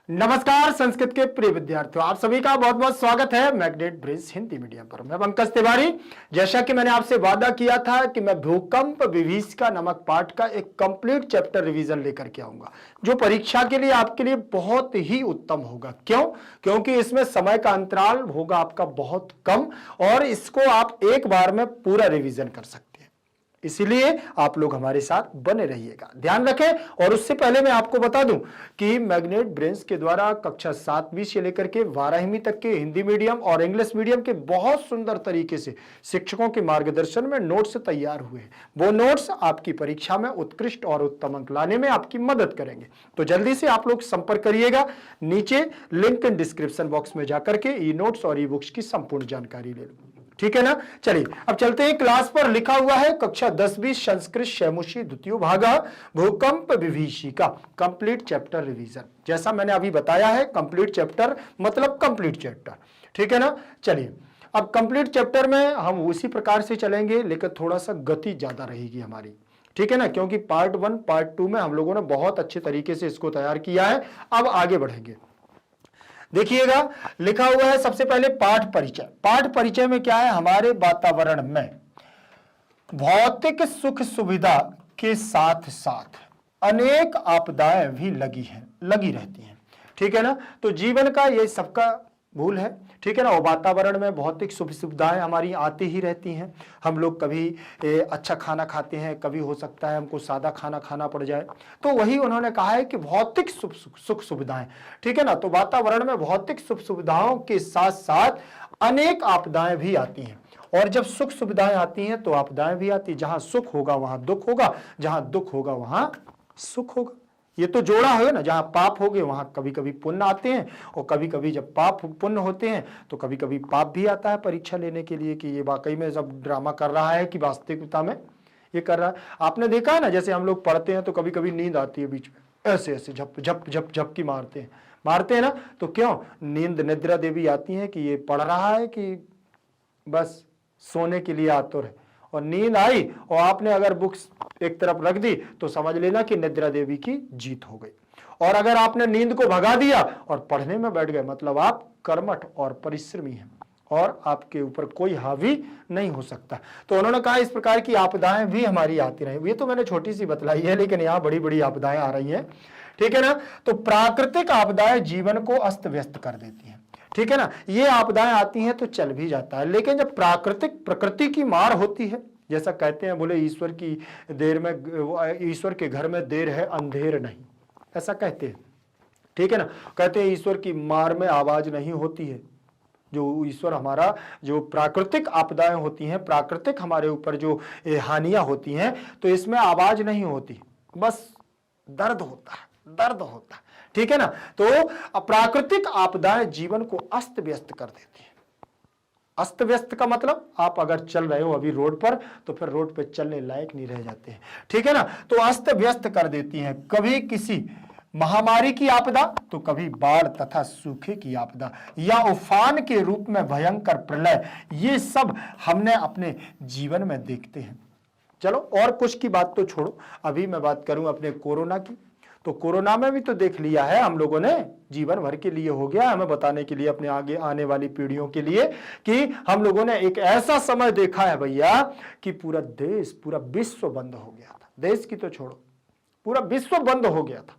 नमस्कार संस्कृत के प्रिय विद्यार्थियों, आप सभी का बहुत बहुत स्वागत है मैग्नेट ब्रिज हिंदी मीडियम पर। मैं पंकज तिवारी। जैसा कि मैंने आपसे वादा किया था कि मैं भूकंप विभीषिका नामक पाठ का एक कंप्लीट चैप्टर रिवीजन लेकर के आऊंगा, जो परीक्षा के लिए आपके लिए बहुत ही उत्तम होगा। क्यों? क्योंकि इसमें समय का अंतराल होगा आपका बहुत कम और इसको आप एक बार में पूरा रिवीजन कर सकते हैं। इसीलिए आप लोग हमारे साथ बने रहिएगा, ध्यान रखें। और उससे पहले मैं आपको बता दूं कि मैग्नेट ब्रेन्स के द्वारा कक्षा 7वीं से लेकर के 12वीं तक के हिंदी मीडियम और इंग्लिश मीडियम के बहुत सुंदर तरीके से शिक्षकों के मार्गदर्शन में नोट्स तैयार हुए हैं। वो नोट्स आपकी परीक्षा में उत्कृष्ट और उत्तम अंक लाने में आपकी मदद करेंगे। तो जल्दी से आप लोग संपर्क करिएगा, नीचे लिंक इन डिस्क्रिप्शन बॉक्स में जाकर के ई नोट्स और ई बुक्स की संपूर्ण जानकारी ले लो। ठीक है ना? चलिए अब चलते हैं क्लास पर। लिखा हुआ है कक्षा 10वीं संस्कृत शैमुषी द्वितीय भागा भूकंप विभीषिका कंप्लीट चैप्टर रिवीजन। जैसा मैंने अभी बताया है, कंप्लीट चैप्टर मतलब कंप्लीट चैप्टर। ठीक है ना? चलिए अब कंप्लीट चैप्टर में हम उसी प्रकार से चलेंगे, लेकिन थोड़ा सा गति ज्यादा रहेगी हमारी। ठीक है ना? क्योंकि पार्ट 1 पार्ट 2 में हम लोगों ने बहुत अच्छे तरीके से इसको तैयार किया है। अब आगे बढ़ेंगे। देखिएगा, लिखा हुआ है सबसे पहले पाठ परिचय। पाठ परिचय में क्या है? हमारे वातावरण में भौतिक सुख सुविधा के साथ साथ अनेक आपदाएं भी लगी रहती हैं। ठीक है ना? तो जीवन का ये सबका भूल है। ठीक है ना? और वातावरण में भौतिक सुख सुविधाएं हमारी आती ही रहती हैं। हम लोग कभी अच्छा खाना खाते हैं, कभी हो सकता है हमको सादा खाना खाना पड़ जाए। तो वही उन्होंने कहा है कि भौतिक सुख सुविधाएं। ठीक है ना? तो वातावरण में भौतिक सुख सुविधाओं के साथ साथ अनेक आपदाएं भी आती हैं। और जब सुख सुविधाएं आती हैं तो आपदाएं भी आती। जहां सुख होगा वहां दुख होगा, जहां दुख होगा वहां सुख होगा। ये तो जोड़ा है ना। जहां पाप हो गए वहां कभी कभी पुण्य आते हैं, और कभी कभी जब पाप पुण्य होते हैं तो कभी कभी पाप भी आता है परीक्षा लेने के लिए कि ये वाकई में सब ड्रामा कर रहा है कि वास्तविकता में ये कर रहा है। आपने देखा है ना, जैसे हम लोग पढ़ते हैं तो कभी कभी नींद आती है बीच में, ऐसे ऐसे झप झप झप झपकी मारते हैं ना। तो क्यों? नींद निद्रा देवी आती है कि ये पढ़ रहा है कि बस सोने के लिए आतुर है। और नींद आई और आपने अगर बुक्स एक तरफ रख दी तो समझ लेना कि निद्रा देवी की जीत हो गई। और अगर आपने नींद को भगा दिया और पढ़ने में बैठ गए, मतलब आप कर्मठ और परिश्रमी हैं और आपके ऊपर कोई हावी नहीं हो सकता। तो उन्होंने कहा इस प्रकार की आपदाएं भी हमारी आती रही। ये तो मैंने छोटी सी बतलाई है, लेकिन यहाँ बड़ी बड़ी आपदाएं आ रही हैं। ठीक है ना? तो प्राकृतिक आपदाएं जीवन को अस्त व्यस्त कर देती हैं। ठीक है ना? ये आपदाएं आती हैं तो चल भी जाता है, लेकिन जब प्रकृति की मार होती है, जैसा कहते हैं, बोले ईश्वर के घर में देर है अंधेर नहीं, ऐसा कहते हैं। ठीक है ना? कहते हैं ईश्वर की मार में आवाज नहीं होती है। जो ईश्वर हमारा जो प्राकृतिक आपदाएं होती हैं, प्राकृतिक हमारे ऊपर जो हानियां होती हैं, तो इसमें आवाज नहीं होती, बस दर्द होता है। ठीक है ना? तो प्राकृतिक आपदाएं जीवन को अस्त व्यस्त कर देती हैं। अस्त व्यस्त का मतलब आप अगर चल रहे हो अभी रोड पर, तो फिर रोड पर चलने लायक नहीं रह जाते हैं। ठीक है ना? तो अस्त व्यस्त कर देती हैं। कभी किसी महामारी की आपदा, तो कभी बाढ़ तथा सूखे की आपदा, या उफान के रूप में भयंकर प्रलय, ये सब हमने अपने जीवन में देखते हैं। चलो और कुछ की बात तो छोड़ो, अभी मैं बात करूं अपने कोरोना की। तो कोरोना में भी तो देख लिया है हम लोगों ने, जीवन भर के लिए हो गया, हमें बताने के लिए अपने आगे आने वाली पीढ़ियों के लिए कि हम लोगों ने एक ऐसा समय देखा है भैया कि पूरा देश, पूरा विश्व बंद हो गया था। देश की तो छोड़ो, पूरा विश्व बंद हो गया था।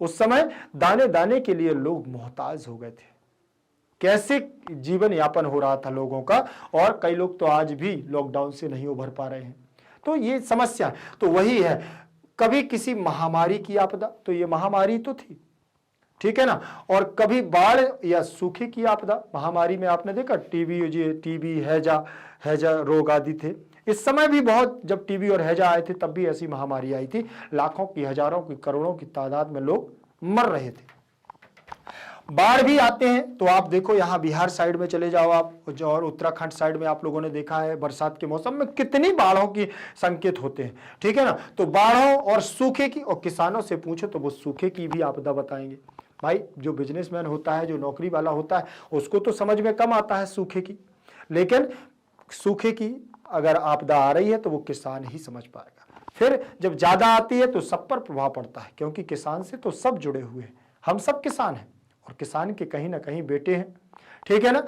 उस समय दाने दाने के लिए लोग मोहताज हो गए थे। कैसे जीवन यापन हो रहा था लोगों का, और कई लोग तो आज भी लॉकडाउन से नहीं उभर पा रहे हैं। तो ये समस्या तो वही है। कभी किसी महामारी की आपदा, तो ये महामारी तो थी। ठीक है ना? और कभी बाढ़ या सूखे की आपदा। महामारी में आपने देखा टीबी हैजा रोग आदि थे। इस समय भी बहुत, जब टीबी और हैजा आए थे तब भी ऐसी महामारी आई थी। लाखों की, हजारों की, करोड़ों की तादाद में लोग मर रहे थे। बाढ़ भी आते हैं तो आप देखो, यहाँ बिहार साइड में चले जाओ आप, और उत्तराखंड साइड में आप लोगों ने देखा है बरसात के मौसम में कितनी बाढ़ों की संकेत होते हैं। ठीक है ना? तो बाढ़ों और सूखे की, और किसानों से पूछो तो वो सूखे की भी आपदा बताएंगे। भाई जो बिजनेसमैन होता है, जो नौकरी वाला होता है, उसको तो समझ में कम आता है सूखे की, लेकिन सूखे की अगर आपदा आ रही है तो वो किसान ही समझ पाएगा। फिर जब ज्यादा आती है तो सब पर प्रभाव पड़ता है, क्योंकि किसान से तो सब जुड़े हुए हैं। हम सब किसान हैं और किसान के कहीं ना कहीं बेटे हैं, ठीक है ना।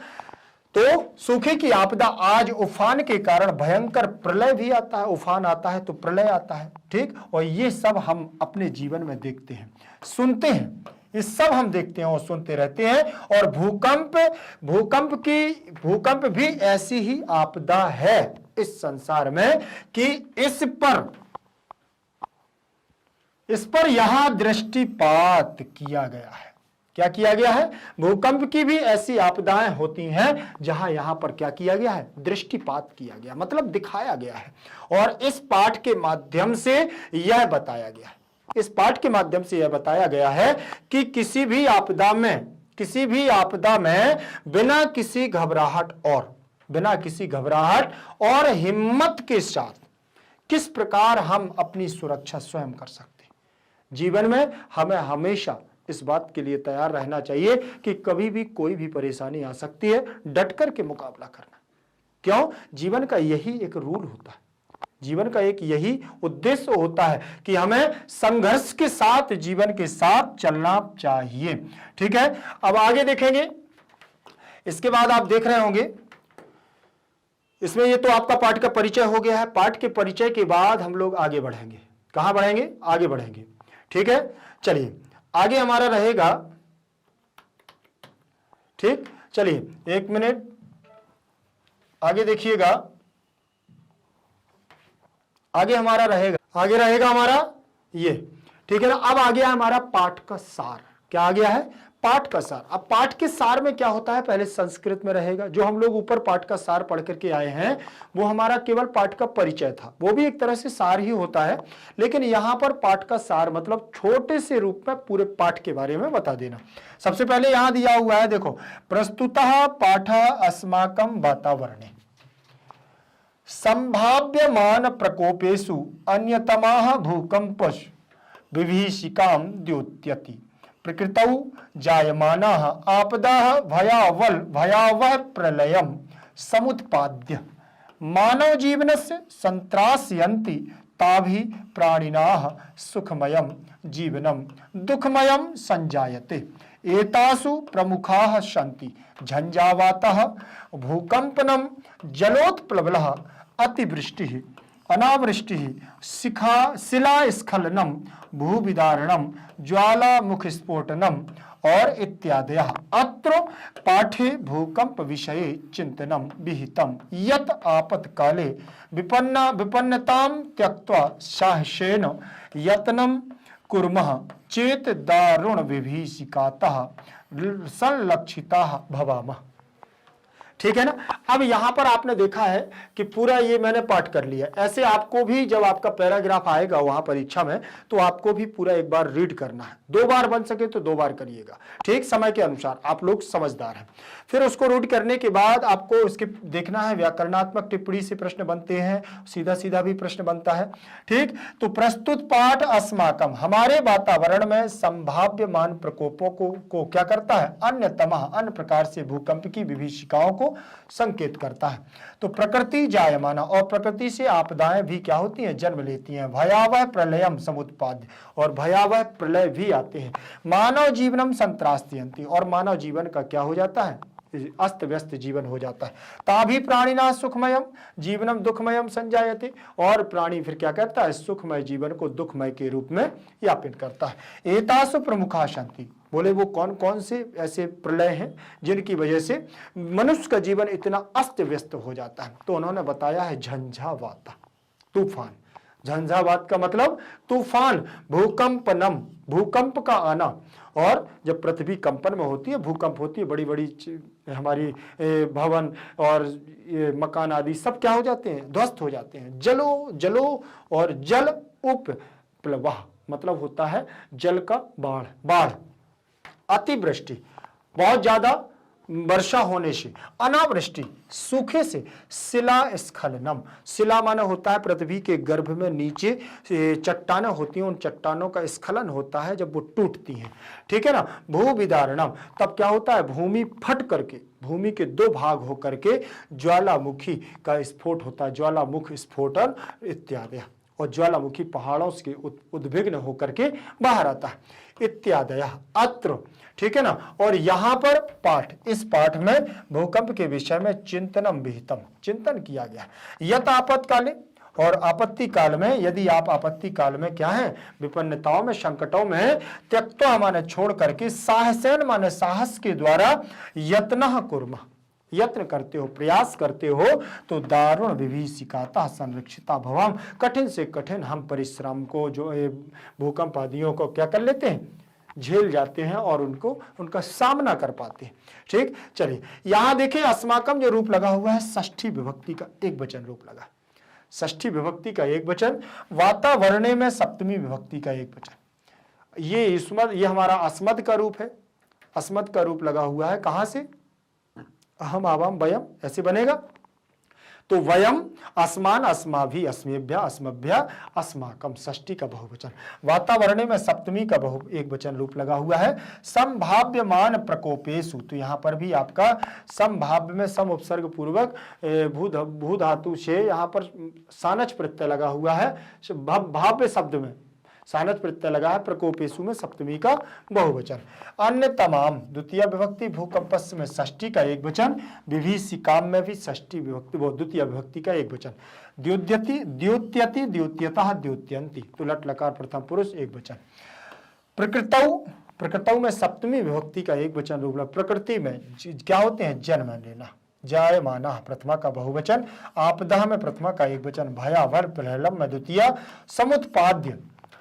तो सूखे की आपदा, आज उफान के कारण भयंकर प्रलय भी आता है, उफान आता है तो प्रलय आता है, ठीक। और ये सब हम अपने जीवन में देखते हैं, सुनते हैं, ये सब हम देखते हैं और सुनते रहते हैं। और भूकंप भी ऐसी ही आपदा है इस संसार में कि इस पर यहां दृष्टिपात किया गया है। क्या किया गया है? भूकंप की भी ऐसी आपदाएं होती हैं जहां यहां पर क्या किया गया है? दृष्टिपात किया गया, मतलब दिखाया गया है। और इस पाठ के माध्यम से यह बताया गया है, इस पाठ के माध्यम से यह बताया गया है कि किसी भी आपदा में बिना किसी घबराहट और हिम्मत के साथ किस प्रकार हम अपनी सुरक्षा स्वयं कर सकते हैं। जीवन में हमें हमेशा इस बात के लिए तैयार रहना चाहिए कि कभी भी कोई भी परेशानी आ सकती है, डट कर के मुकाबला करना। क्यों? जीवन का यही एक रूल होता है, जीवन का एक यही उद्देश्य होता है कि हमें संघर्ष के साथ जीवन के साथ चलना चाहिए, ठीक है। अब आगे देखेंगे, इसके बाद आप देख रहे होंगे इसमें, ये तो आपका पाठ का परिचय हो गया है। पाठ के परिचय के बाद हम लोग आगे बढ़ेंगे। कहां बढ़ेंगे? आगे बढ़ेंगे, ठीक है। चलिए आगे हमारा रहेगा, ठीक। चलिए 1 मिनट आगे देखिएगा, आगे रहेगा हमारा ये, ठीक है ना। अब आ गया हमारा पाठ का सार। क्या आ गया है? पाठ का सार। अब पाठ के सार में क्या होता है? पहले संस्कृत में रहेगा। जो हम लोग ऊपर पाठ का सार पढ़ करके आए हैं वो हमारा केवल पाठ का परिचय था, वो भी एक तरह से सार ही होता है। लेकिन यहां पर पाठ का सार मतलब छोटे से रूप में पूरे पाठ के बारे में बता देना। सबसे पहले यहां दिया हुआ है, देखो, प्रस्तुतः पाठः अस्माकं वातावरणे संभाव्यमान प्रकोपेषु अन्यतमः भूकंपः विभीषिकां द्योत्यति। प्रकृतौ जायमानाः आपदाः भयावह प्रलयं समुत्पाद्य मानव जीवनस्य संत्रासयन्ति ताभिः प्राणिनाः सुखमयं जीवनं दुःखमयं संजायते। एतासु प्रमुखाः सन्ति झंझावातः, भूकंपनं, जलोत्प्लवः, अतिवृष्टिः, अनावृष्टिः, शिलास्खलनम, भूविदारणम, ज्वालामुखस्फोटनम और इत्यादयः। अत्र पाठे भूकंप विषये चिंतनं विहितं यत् आपत्काले विपन्नतां त्यक्त्वा साहसेन यत्नं कुर्मः चेत् दारुण विभीषिकातः संलक्षिताः भवामः। ठीक है ना। अब यहां पर आपने देखा है कि पूरा ये मैंने पाठ कर लिया। ऐसे आपको भी जब आपका पैराग्राफ आएगा वहां परीक्षा में तो आपको भी पूरा एक बार रीड करना है। 2 बार बन सके तो 2 बार करिएगा, ठीक, समय के अनुसार। आप लोग समझदार हैं। फिर उसको रीड करने के बाद आपको उसके देखना है, व्याकरणात्मक टिप्पणी से प्रश्न बनते हैं, सीधा सीधा भी प्रश्न बनता है, ठीक। तो प्रस्तुत पाठ अस्माकम, हमारे वातावरण में संभाव्यमान प्रकोपों को क्या करता है? अन्य प्रकार से भूकंप की विभीषिकाओं को संकेत करता है। तो प्रकृति जायमाना, और प्रकृति से आपदाएं भी क्या होती हैं? जन्म लेती हैं। भयावह प्रलयम समुत्पाद्य, और भयावह प्रलय भी आते हैं। मानव जीवनम संत्रास्यन्ति, और मानव जीवन का क्या हो जाता है? अस्त व्यस्त जीवन हो जाता है। ताभि प्राणिना सुखमयम जीवनम दुखमयम संजायते, और प्राणी फिर क्या करता है? सुखमय जीवन को दुखमय के रूप में यापन करता है। एतासु प्रमुखा शांति, बोले वो कौन कौन से ऐसे प्रलय हैं जिनकी वजह से मनुष्य का जीवन इतना अस्त व्यस्त हो जाता है? तो उन्होंने बताया है झंझावात, तूफान। झंझावात का मतलब तूफान, भूकंपनम, भूकंप का आना। और जब पृथ्वी कंपन में होती है, भूकंप होती है, बड़ी बड़ी हमारी भवन और ये मकान आदि सब क्या हो जाते हैं? ध्वस्त हो जाते हैं। जलो और जल उपप्लवः मतलब होता है जल का बाढ़। अतिवृष्टि, बहुत ज्यादा वर्षा होने से। अनावृष्टि, सूखे से। शिलास्खलनम, शिला माने होता है पृथ्वी के गर्भ में नीचे चट्टानें होती हैं, उन चट्टानों का स्खलन होता है जब वो टूटती हैं, ठीक है ना। भूविदारणम, तब क्या होता है? भूमि फट करके, भूमि के 2 भाग होकर के ज्वालामुखी का स्फोट होता है, ज्वालामुख स्फोटन इत्यादि। और ज्वालामुखी पहाड़ों से उद्विग्न होकर के बाहर आता है, इत्यादि अत्र। ठीक है ना। और यहां पर पाठ, इस पाठ में भूकंप के विषय में चिंतनम विहितम, चिंतन किया गया। यत आपत्काले, और आपत्ति काल में, यदि आप आपत्ति काल में क्या है, विपन्नताओं में, संकटों में, त्यक्त्वा माने छोड़ करके, साहसेन माने साहस के द्वारा, यत्नः कुर्मः यत्न करते हो, प्रयास करते हो, तो दारुण विभीषिकाता संरक्षिता भवाम, कठिन से कठिन हम परिश्रम को, जो भूकंप आदियों को क्या कर लेते हैं, झेल जाते हैं और उनका सामना कर पाते हैं। ठीक, चलिए यहां देखिए अस्माकम जो रूप लगा हुआ है, षष्ठी विभक्ति का एक वचन रूप लगा, षष्ठी विभक्ति का एक वचन, वातावरणे में सप्तमी विभक्ति का एक वचन। ये हमारा अस्मद का रूप है, अस्मद का रूप लगा हुआ है, कहां से, अहम आवाम वयम, ऐसे बनेगा। तो वयम, अस्मान, अस्माभि, अस्मेभ्य, अस्मभ्य, अस्माकम, षष्ठी का बहुवचन। वातावरणे में सप्तमी का एक वचन रूप लगा हुआ है। संभाव्यमान प्रकोपेशु, तो यहां पर भी आपका संभाव्य में सम उपसर्ग पूर्वक भू धातु से यहां पर सानच प्रत्यय लगा हुआ है। भाव्य शब्द में सानच प्रत्यय लगा है, प्रकोपेशु में सप्तमी का बहुवचन। अन्य तमाम, द्वितीय विभक्ति, भूकंपस्य में षष्ठी का एक वचन, विभीषिकाम में भी षष्ठी विभक्ति, द्वितीय विभक्ति का एक वचन। द्योत्यति, द्योत्यति, द्योत्यतः, द्योत्यंती, तो लट लकार प्रथम पुरुष एक वचन। प्रकृतौ, प्रकृतौ में सप्तमी विभक्ति का एक वचन रूप। प्रकृति में क्या होते हैं, जन्म लेना, जायमाना प्रथमा का बहुवचन। आपदा में प्रथमा का एक वचन। भयावर प्रलम में द्वितीय। समुत्पाद्य,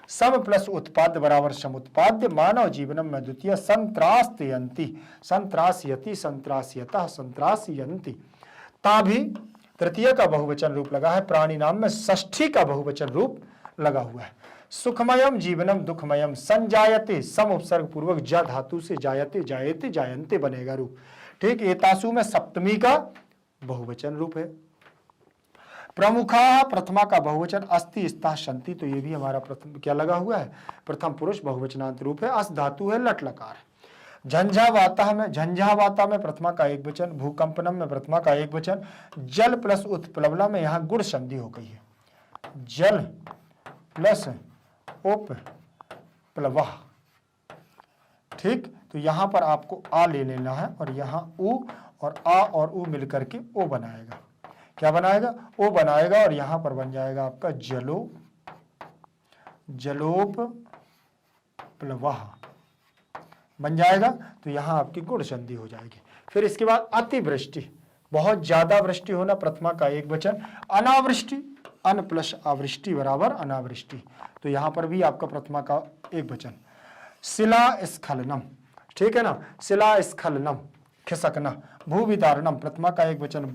सम प्लस उत्पाद्य बराबर समुत्पाद्य। मानव जीवनम में द्वितीय। संत्रास्यन्ति, संत्रास्यति, संत्रास्यतः, संत्रास्यन्ति। ताभी तृतीय का बहुवचन रूप लगा है। प्राणी नाम में षष्ठी का बहुवचन रूप लगा हुआ है। सुखमयम जीवनम दुखमयम। संजायते, सम उपसर्ग पूर्वक ज धातु से जायते, जायते, जायन्ते बनेगा रूप। ठीक, एतासु में सप्तमी का बहुवचन रूप है। प्रमुखा प्रथमा का बहुवचन। अस्ति, स्था, शंति, तो ये भी हमारा प्रथम क्या लगा हुआ है, प्रथम पुरुष बहुवचनांत रूप है। अस धातु है, लट लकार। झंझावाता में, झंझावाता में प्रथमा का एक वचन। भूकंपनम में प्रथमा का एक वचन। जल प्लस उत्प्लवना में यहां गुण संधि हो गई है। जल प्लस उपप्लव। ठीक, तो यहां पर आपको आ ले लेना है और यहां उ और आ और उ मिलकर के ओ बनाएगा। क्या बनाएगा, ओ बनाएगा, और यहां पर बन जाएगा आपका जलो, जलोपप्लवः बन जाएगा। तो यहां आपकी गुण संधि हो जाएगी। फिर इसके बाद अतिवृष्टि, बहुत ज्यादा वृष्टि होना, प्रथमा का एक वचन। अनावृष्टि, अन प्लस आवृष्टि बराबर अनावृष्टि, तो यहां पर भी आपका प्रथमा का एक वचन। शिला स्खलनम, ठीक है ना, शिला स्खलनम, खिसकना। भूविदारणम, प्रथमा का एक वचन।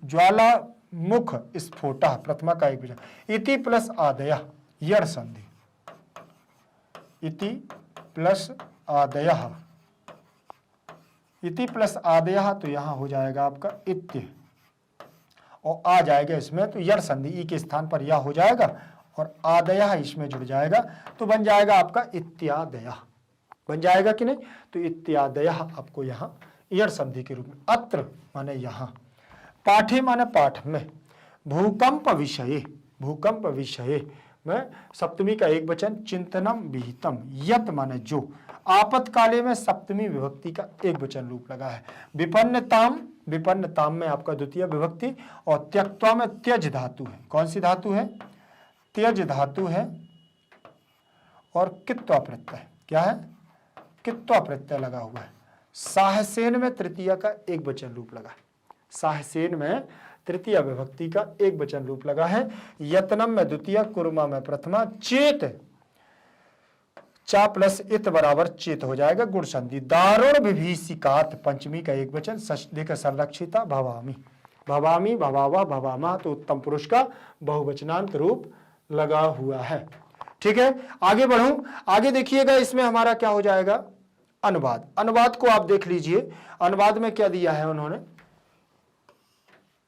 ज्वाला मुख स्फोटा, प्रथमा का एक वचन। इति प्लस आदय, यड़ संधि। इति प्लस आदय, इति प्लस आदय, तो यहां हो जाएगा आपका इत्य, और आ जाएगा इसमें, तो यड़ संधि, ई के स्थान पर या हो जाएगा और आदय इसमें जुड़ जाएगा, तो बन जाएगा आपका इत्यादय। बन जाएगा कि नहीं, तो इत्यादय आपको यहां यड़ संधि के रूप में। अत्र माने यहां। पाठे माने पाठ में। भूकंप विषये, भूकंप विषये में सप्तमी का एक वचन। चिंतनम विहितम, यत माने जो। आपत्काले में सप्तमी विभक्ति का एक वचन रूप लगा है। विपन्नताम, विपन्नताम में आपका द्वितीय विभक्ति। और त्यक्त्वा में त्यज धातु है। कौन सी धातु है, त्यज धातु है। और कित्वा प्रत्यय, क्या है, कित्वा प्रत्यय लगा हुआ है। साहसेन में तृतीय का एक वचन रूप लगा है। साहसेन में तृतीय विभक्ति का एक वचन रूप लगा है। यत्नम में द्वितीय, कुर्मा में प्रथमा। चेत, चा प्लस इत बराबर चेत हो जाएगा, गुण संधि। दारुण विभीषिकात, पंचमी का एक वचन। देखा संरक्षिता भवामी, भवामी, भवावा, भवामा, तो उत्तम पुरुष का बहुवचनांत रूप लगा हुआ है। ठीक है, आगे बढ़ूं। आगे देखिएगा, इसमें हमारा क्या हो जाएगा, अनुवाद। अनुवाद को आप देख लीजिए। अनुवाद में क्या दिया है उन्होंने।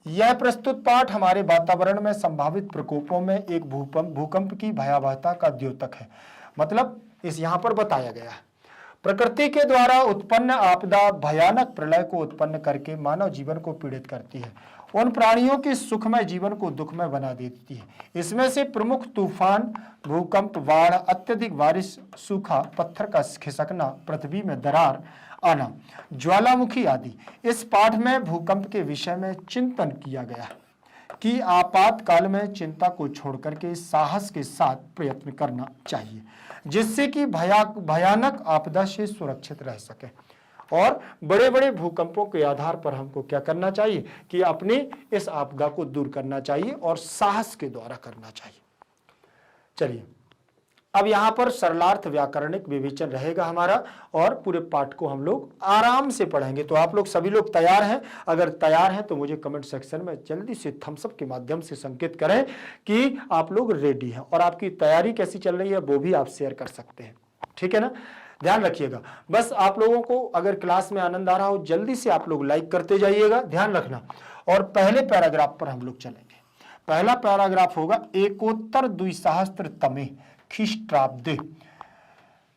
यह प्रस्तुत पाठ हमारे वातावरण में संभावित प्रकोपों में एक भूकंप की भयावहता का द्योतक है। मतलब इस यहां पर बताया गया है, प्रकृति के द्वारा उत्पन्न आपदा भयानक प्रलय को उत्पन्न करके मानव जीवन को पीड़ित करती है उन प्राणियों के सुखमय जीवन को दुखमय बना देती है। इसमें से प्रमुख तूफान, भूकंप, बाढ़, अत्यधिक बारिश, सूखा, पत्थर का खिसकना, पृथ्वी में दरार आना, ज्वालामुखी आदि। इस पाठ में भूकंप के विषय में चिंतन किया गया है कि आपातकाल में चिंता को छोड़कर के साहस के साथ प्रयत्न करना चाहिए, जिससे कि भयानक आपदा से सुरक्षित रह सके। और बड़े बड़े भूकंपों के आधार पर हमको क्या करना चाहिए कि अपनी इस आपदा को दूर करना चाहिए और साहस के द्वारा करना चाहिए। चलिए, अब यहां पर सरलार्थ व्याकरणिक विवेचन रहेगा हमारा और पूरे पाठ को हम लोग आराम से पढ़ेंगे। तो आप लोग सभी लोग तैयार हैं? अगर तैयार हैं तो मुझे कमेंट सेक्शन में जल्दी से थम्स अप के माध्यम से संकेत करें कि आप लोग रेडी हैं, और आपकी तैयारी कैसी चल रही है वो भी आप शेयर कर सकते हैं। ठीक है ना? ध्यान रखिएगा। बस आप लोगों को अगर क्लास में आनंद आ रहा हो जल्दी से आप लोग लाइक करते जाइएगा, ध्यान रखना। और पहले पैराग्राफ पर हम लोग चलेंगे। पहला पैराग्राफ होगा एकोत्तर द्विसहस्त्रतमे ख्रीष्टाब्दे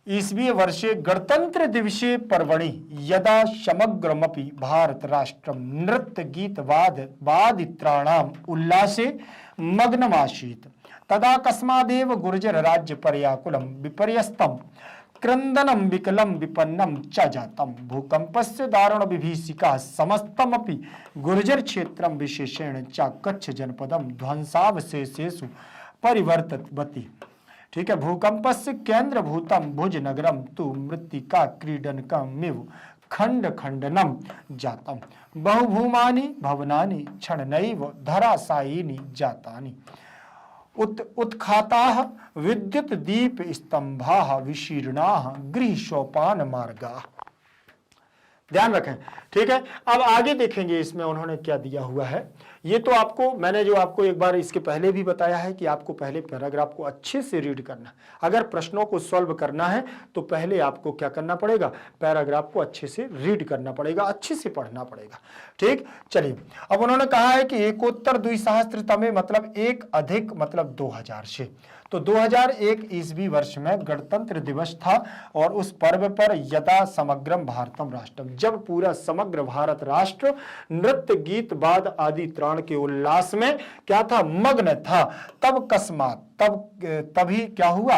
ईस्वीय वर्षे गणतंत्र दिवसे पर्वणि यदा समग्रमपि भारत राष्ट्रम नृत्य गीत वादित्राणाम उल्लासे मग्नमासीत् तदा कस्मादेव गुर्जर राज्य पर्याकुलम विपर्यस्तम क्रंदनम विकलम विपन्नम च जातम भूकंपस्य दारुण विभीषिका समस्तमपि गुर्जर क्षेत्रम विशेषेण च कच्छ जनपदम ध्वंसावशेषेषु परिवर्तितवती। ठीक है। भूकंपस्य केंद्रभूतम भुज नगरम तु मृत्तिका क्रीडनकमिव खंड खंडनम जातम बहुभूमानि भवनानि क्षणनैव धराशायिनी जातानि उत्खाताः विद्युत दीप स्तंभाः विशीर्णाः गृह सोपान मार्गाः। ध्यान रखें। ठीक है। अब आगे देखेंगे इसमें उन्होंने क्या दिया हुआ है। ये तो आपको मैंने जो आपको एक बार इसके पहले भी बताया है कि आपको पहले पैराग्राफ को अच्छे से रीड करना है। अगर प्रश्नों को सॉल्व करना है तो पहले आपको क्या करना पड़ेगा, पैराग्राफ को अच्छे से रीड करना पड़ेगा, अच्छे से पढ़ना पड़ेगा। ठीक। चलिए, अब उन्होंने कहा है कि एकोत्तर द्विसहस्त्रतमे मतलब एक अधिक मतलब 2000 से, तो 2001 ईस्वी वर्ष में गणतंत्र दिवस था और उस पर्व पर यदा समग्रम भारतम राष्ट्रम, जब पूरा समग्र भारत राष्ट्र नृत्य गीत वाद आदि त्राण के उल्लास में क्या था, मग्न था, तब कस्मात तभी क्या हुआ,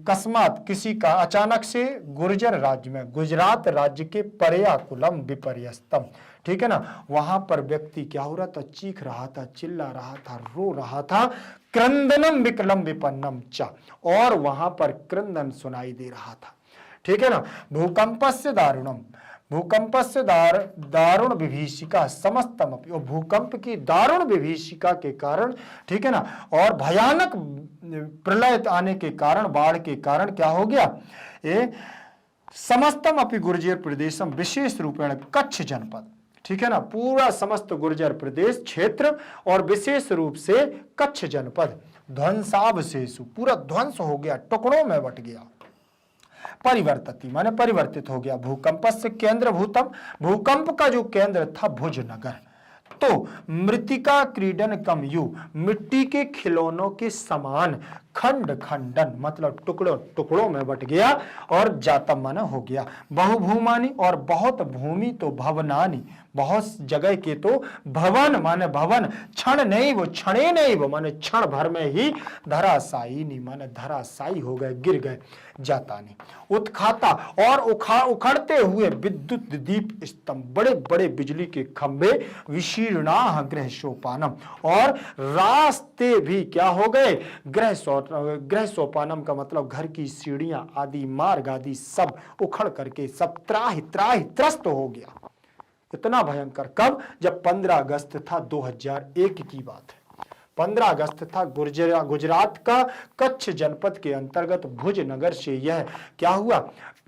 कस्मात किसी का अचानक से गुर्जर राज्य में, गुजरात राज्य के पर्याकुलम विपर्यस्तम, ठीक है ना, वहां पर व्यक्ति क्या हो रहा था, चीख रहा था, चिल्ला रहा था, रो रहा था, क्रंदनम विकलम विपन्नम च, और वहां पर क्रंदन सुनाई दे रहा था। ठीक है ना। भूकंपस्य दारुणम, भूकंपस्य दारुण विभीषिका समस्तम, और भूकंप की दारुण विभीषिका के कारण, ठीक है ना, और भयानक प्रलय आने के कारण, बाढ़ के कारण क्या हो गया, ये समस्तम अपि गुर्जर प्रदेशम विशेष रूपेण कच्छ जनपद, ठीक है ना, पूरा समस्त गुर्जर प्रदेश क्षेत्र और विशेष रूप से कच्छ जनपद ध्वंसावशेषु, पूरा ध्वंस हो गया, टुकड़ों में बट गया। परिवर्तित माने परिवर्तित हो गया। भूकंपस्य केंद्रभूतम, भूकंप का जो केंद्र था भुज नगर, तो मृतिका क्रीडन कम यु, मिट्टी के खिलौनों के समान, खंड खंडन मतलब टुकड़ों टुकड़ों में बट गया, और जातम माना हो गया। बहुभूमानी, और बहुत भूमि, तो भवनानी बहुत जगह के, तो भवन माने भवन, क्षण नहीं वो क्षणे नहीं वो माने क्षण भर में ही, धराशायी नहीं माने धराशायी हो गए, गिर गए, जाता नहीं, उत्खाता और उखड़ते हुए विद्युत दीप स्तंभ, बड़े बड़े बिजली के खंभे, विशीर्णाः गृह सोपानम, और रास्ते भी क्या हो गए, गृह सोपानम का मतलब घर की सीढ़ियां आदि, मार्ग आदि सब उखड़ करके सब त्राहि त्राहि त्रस्त हो गया। इतना भयंकर कब, जब 15 अगस्त था 2001 की बात है। 15 अगस्त था, गुजरात का कच्छ जनपद के अंतर्गत भुज नगर से यह क्या हुआ,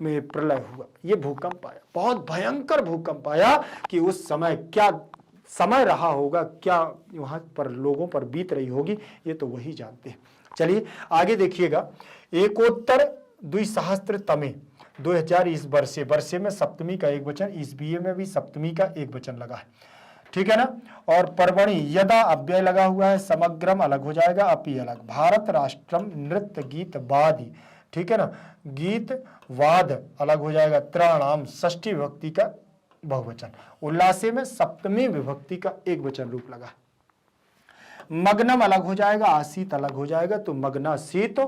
प्रलय हुआ, ये भूकंप आया, बहुत भयंकर भूकंप आया कि उस समय क्या समय रहा होगा, क्या वहां पर लोगों पर बीत रही होगी, ये तो वही जानते हैं। चलिए आगे देखिएगा। एकोत्तर द्विसहस्त्रतमे 2000 इस वर्षे में सप्तमी का एक वचन, ईसवीय में भी सप्तमी का एक वचन लगा है, ठीक है ना, और पर्वणि यदा अव्यय लगा हुआ है, समग्रम अलग हो जाएगा, अपि अलग, भारत राष्ट्रम नृत्य गीत वादी, ठीक है ना, गीत वाद अलग हो जाएगा, त्राणाम षष्ठी विभक्ति का बहुवचन। उल्लासे में सप्तमी विभक्ति का एक वचन रूप लगा। मग्नम अलग हो जाएगा, आसीत अलग हो जाएगा, तो मग्नासीत।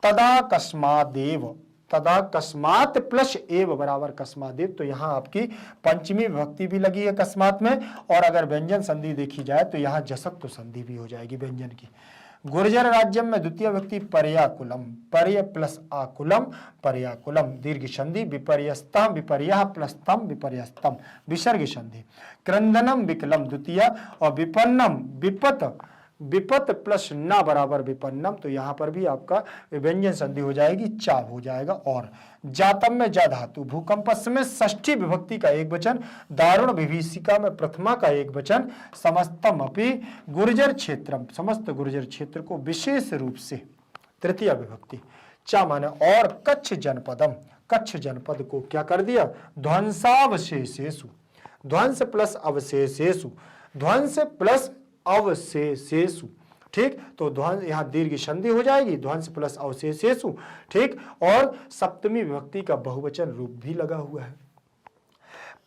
तदा कस्मादेव, तदा कस्मात प्लस एव बराबर कस्मादेव, तो यहां आपकी पंचमी विभक्ति भी लगी है कस्मात में, और अगर व्यंजन संधि देखी जाए तो यहां जसत्व संधि भी हो जाएगी व्यंजन की। गुर्जर राज्यम में द्वितीय व्यक्ति पर्याकुलम, पर्य प्लस आकुलम, पर्याकुलम। दीर्घ संधि विपर्यस्तम, विपर्य प्लस तम, विपर्यस्तम। विसर्ग संधि क्रंदनम विकलम द्वितीय, और विपन्नम विपत, विपत प्लस ना बराबर विपन्नम, तो यहां पर भी आपका व्यंजन संधि हो जाएगी, चाव हो जाएगा। और जातम में जा धातु, भूकंपस में षष्ठी विभक्ति का एक वचन, दारुण विभीषिका में प्रथमा का एक वचन, समस्तम अपि गुर्जर क्षेत्रम, समस्त गुर्जर क्षेत्र को विशेष रूप से तृतीय विभक्ति। चा माने और, कच्छ जनपदम, कच्छ जनपद को क्या कर दिया, ध्वंसावशेषेषु, ध्वंस प्लस अवशेषेषु, ध्वंस प्लस अवशेषेषु। ठीक, तो ध्वंस यहां दीर्घ संधि हो जाएगी, ध्वंस प्लस अवशेषेषु। ठीक, और सप्तमी विभक्ति का बहुवचन रूप भी लगा हुआ है।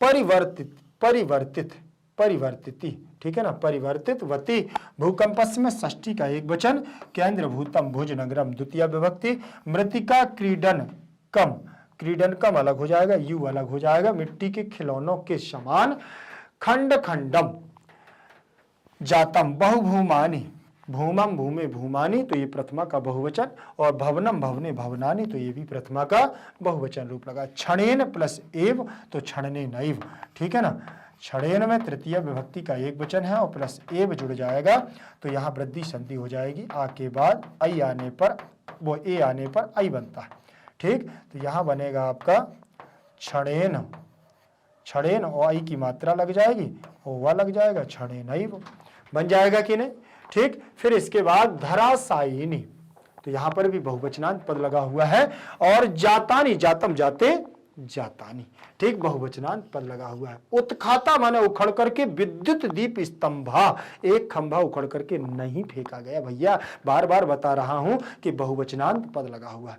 परिवर्तित, परिवर्तित, परिवर्तिति, ठीक है ना, परिवर्तित वती, भूकंपस में षष्ठी का एक वचन, केंद्र भूतम भुज नगरम द्वितीय विभक्ति। मृतिका क्रीडन कम, क्रीडन कम अलग हो जाएगा, यू अलग हो जाएगा, मिट्टी के खिलौनों के समान। खंड खंडम जातम बहुभूमानी, भूमम भूमे भूमानी, तो ये प्रथमा का बहुवचन, और भवनम भवने भवनानी, तो ये भी प्रथमा का बहुवचन रूप लगा। क्षणेन प्लस एव, तो क्षणने नैव, ठीक है ना। क्षणेन में तृतीय विभक्ति का एक वचन है और प्लस एव जुड़ जाएगा, तो यहाँ वृद्धि संधि हो जाएगी। आ के बाद आई आने पर, वो ए आने पर आई बनता है। ठीक, तो यहाँ बनेगा आपका क्षणेन, क्षणेन और आई की मात्रा लग जाएगी, ओवा लग जाएगा, क्षणेनैव बन जाएगा कि नहीं। ठीक, फिर इसके बाद धराशायिनी, तो यहां पर भी बहुवचनांत पद लगा हुआ है। और जातानी, जातम जाते, जातानी, ठीक, बहुवचनांत पद लगा हुआ है। उत्खाता माने उखड़ करके, विद्युत दीप स्तंभा, एक खंभा उखड़ करके नहीं फेंका गया भैया, बार बार बता रहा हूं कि बहुवचनांत पद लगा हुआ है।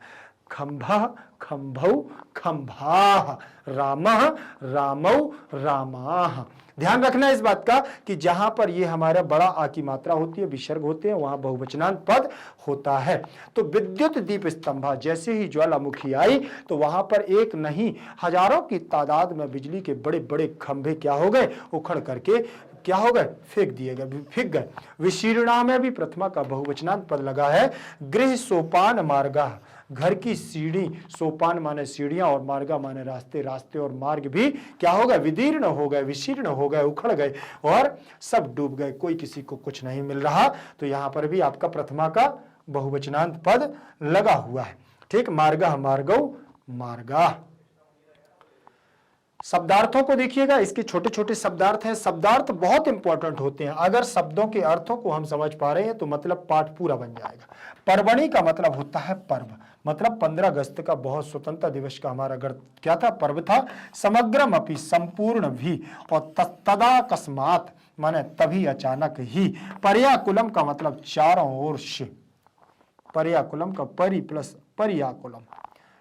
खंभा, खंभौ, खंभा, रामः, रामौ, रामाः। ध्यान रखना इस बात का कि जहां पर ये हमारा बड़ा आ की मात्रा होती है, विसर्ग होते हैं, वहां बहुवचनांत पद होता है। तो विद्युत दीप स्तंभा, जैसे ही ज्वालामुखी आई तो वहां पर एक नहीं हजारों की तादाद में बिजली के बड़े बड़े खंभे क्या हो गए, उखड़ करके क्या हो गए, फेंक दिए गए, फेंक गए। विशीर्णा में भी प्रथमा का बहुवचनांत पद लगा है। गृह सोपान मार्गा, घर की सीढ़ी, सोपान माने सीढ़ियां और मार्गा माने रास्ते, रास्ते और मार्ग भी क्या हो गए, विदीर्ण हो गए, विशीर्ण हो गए, उखड़ गए और सब डूब गए, कोई किसी को कुछ नहीं मिल रहा। तो यहां पर भी आपका प्रथमा का बहुवचनांत पद लगा हुआ है। ठीक, मार्गा, मार्गौ, मार्गा। शब्दार्थों को देखिएगा, इसके छोटे छोटे शब्दार्थ हैं। शब्दार्थ बहुत इंपॉर्टेंट होते हैं, अगर शब्दों के अर्थों को हम समझ पा रहे हैं तो मतलब पाठ पूरा बन जाएगा। पर्वणि का मतलब होता है पर्व, मतलब 15 अगस्त का बहुत स्वतंत्रता दिवस का हमारा क्या था, पर्व था। समग्रम अपि, संपूर्ण भी, और तदाकस्मात माने तभी, अचानक ही। पर्याकुलम का मतलब चारों ओर से, पर्याकुलम का परि प्लस पर्याकुलम,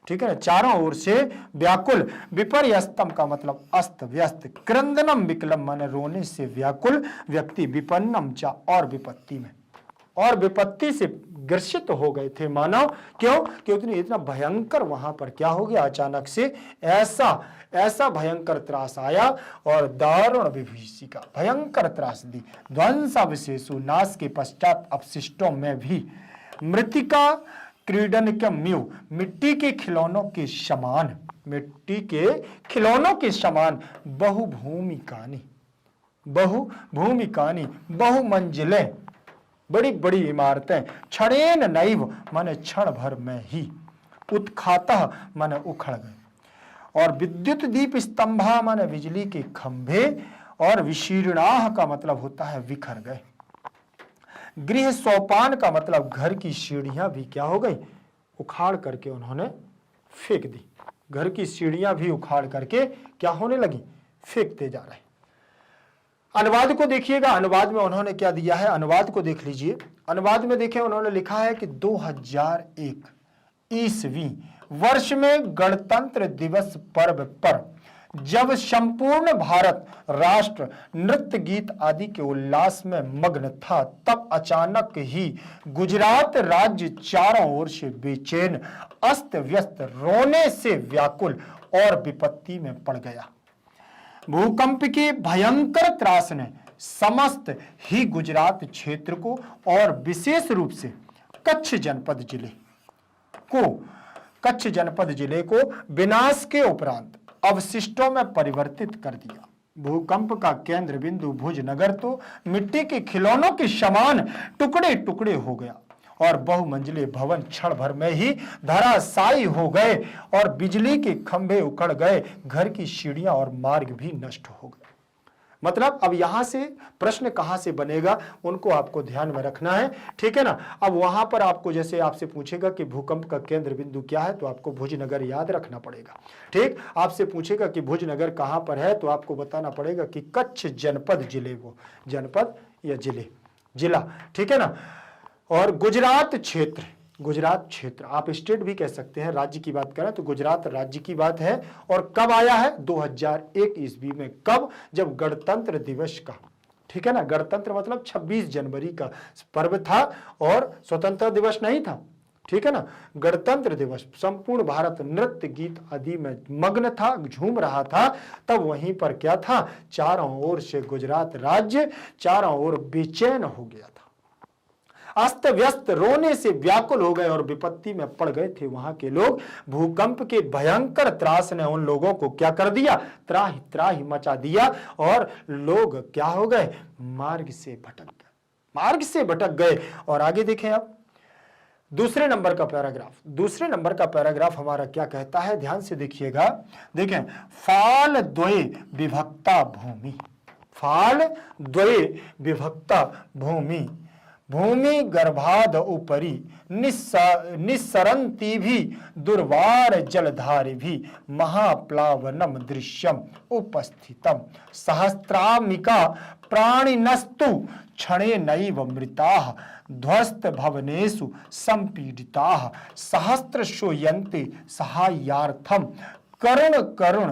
ठीक है ना, चारों ओर से व्याकुल। विपर्यस्तम का मतलब अस्त व्यस्त। क्रंदनम विकलम माने रोने से व्याकुल व्यक्ति। विपन्नम चा, और विपत्ति में, और विपत्ति से ग्रसित हो गए थे मानव। क्यों? क्योंकि इतना भयंकर वहां पर क्या हो गया, अचानक से ऐसा भयंकर त्रास आया और दारुण विभीषिका, भयंकर त्रास दी। ध्वंसावशेषु, नाश के पश्चात अपशिष्टों में भी। मृतिका क्रीडन के म्यू, मिट्टी के खिलौनों के समान, मिट्टी के खिलौनों के समान। बहुभूमिकानी, बहुभूमिकानी, बहुमंजिलें, बड़ी बड़ी इमारतें। क्षणेन नैव माने क्षण भर में ही। उत्खातः माने उखड़ गए। और विद्युत दीप स्तंभा माने बिजली के खंभे। और विशीर्णाह का मतलब होता है बिखर गए। गृह सोपान का मतलब घर की सीढ़ियां भी क्या हो गई, उखाड़ करके उन्होंने फेंक दी। घर की सीढ़ियां भी उखाड़ करके क्या होने लगी, फेंकते जा रहे। अनुवाद को देखिएगा, अनुवाद में उन्होंने क्या दिया है, अनुवाद को देख लीजिए। अनुवाद में देखें, उन्होंने लिखा है कि 2001 ईस्वी वर्ष में गणतंत्र दिवस पर्व पर जब संपूर्ण भारत राष्ट्र नृत्य गीत आदि के उल्लास में मग्न था, तब अचानक ही गुजरात राज्य चारों ओर से बेचैन, अस्त व्यस्त, रोने से व्याकुल और विपत्ति में पड़ गया। भूकंप की भयंकर त्रास ने समस्त ही गुजरात क्षेत्र को और विशेष रूप से कच्छ जनपद जिले को विनाश के उपरांत अवशिष्टों में परिवर्तित कर दिया। भूकंप का केंद्र बिंदु भुज नगर तो मिट्टी के खिलौनों के समान टुकड़े टुकड़े हो गया और बहुमंजिले भवन क्षण भर में ही धराशायी हो गए और बिजली के खंभे उखड़ गए, घर की सीढ़ियां और मार्ग भी नष्ट हो गए। मतलब अब यहां से प्रश्न कहां से बनेगा उनको आपको ध्यान में रखना है, ठीक है ना। अब वहां पर आपको जैसे आपसे पूछेगा कि भूकंप का केंद्र बिंदु क्या है, तो आपको भुजनगर याद रखना पड़ेगा। ठीक, आपसे पूछेगा कि भुजनगर कहां पर है, तो आपको बताना पड़ेगा कि कच्छ जनपद जिले, वो जनपद या जिला, ठीक है ना। और गुजरात क्षेत्र आप स्टेट भी कह सकते हैं, राज्य की बात करें तो गुजरात राज्य की बात है। और कब आया है? 2001 ईस्वी में। कब? जब गणतंत्र दिवस का, ठीक है ना, गणतंत्र मतलब 26 जनवरी का पर्व था और स्वतंत्रता दिवस नहीं था, ठीक है ना। गणतंत्र दिवस संपूर्ण भारत नृत्य गीत आदि में मग्न था, झूम रहा था, तब वहीं पर क्या था, चारों ओर से गुजरात राज्य चारों ओर बेचैन हो गया था, अस्त व्यस्त, रोने से व्याकुल हो गए और विपत्ति में पड़ गए थे वहां के लोग। भूकंप के भयंकर त्रास ने उन लोगों को क्या कर दिया, त्राही त्राही मचा दिया और लोग क्या हो गए, मार्ग से भटक गए। और आगे देखें आप दूसरे नंबर का पैराग्राफ हमारा क्या कहता है, ध्यान से देखिएगा। देखें, फाल द्वये विभक्ता भूमि भूमि गर्भाद उपरि निस्सरन्ती भी दुर्वार जलधारि भी महाप्लावनम दृश्यम उपस्थितम सहस्रामिका प्राणिनस्तु क्षणे नैव मृताः ध्वस्त भवनेषु संपीडिताः सहस्रशोयन्ते सहायार्थम करुण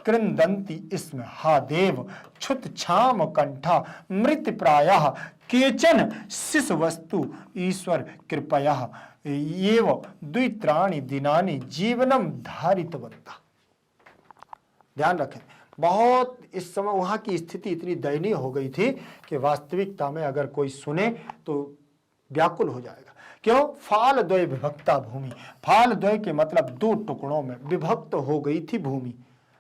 क्रंदन्ति स्म हा देव क्षुत क्षाम कंठा मृत प्रायः केचन शिशुवस्तु ईश्वर कृपया एव द्वित्राणि दिनानि जीवनम धारितवन्तः। ध्यान रखें, बहुत इस समय वहां की स्थिति इतनी दयनीय हो गई थी कि वास्तविकता में अगर कोई सुने तो व्याकुल हो जाएगा। क्यों? फाल द्वय विभक्ता भूमि, फाल द्वय के मतलब दो टुकड़ों में विभक्त हो गई थी भूमि,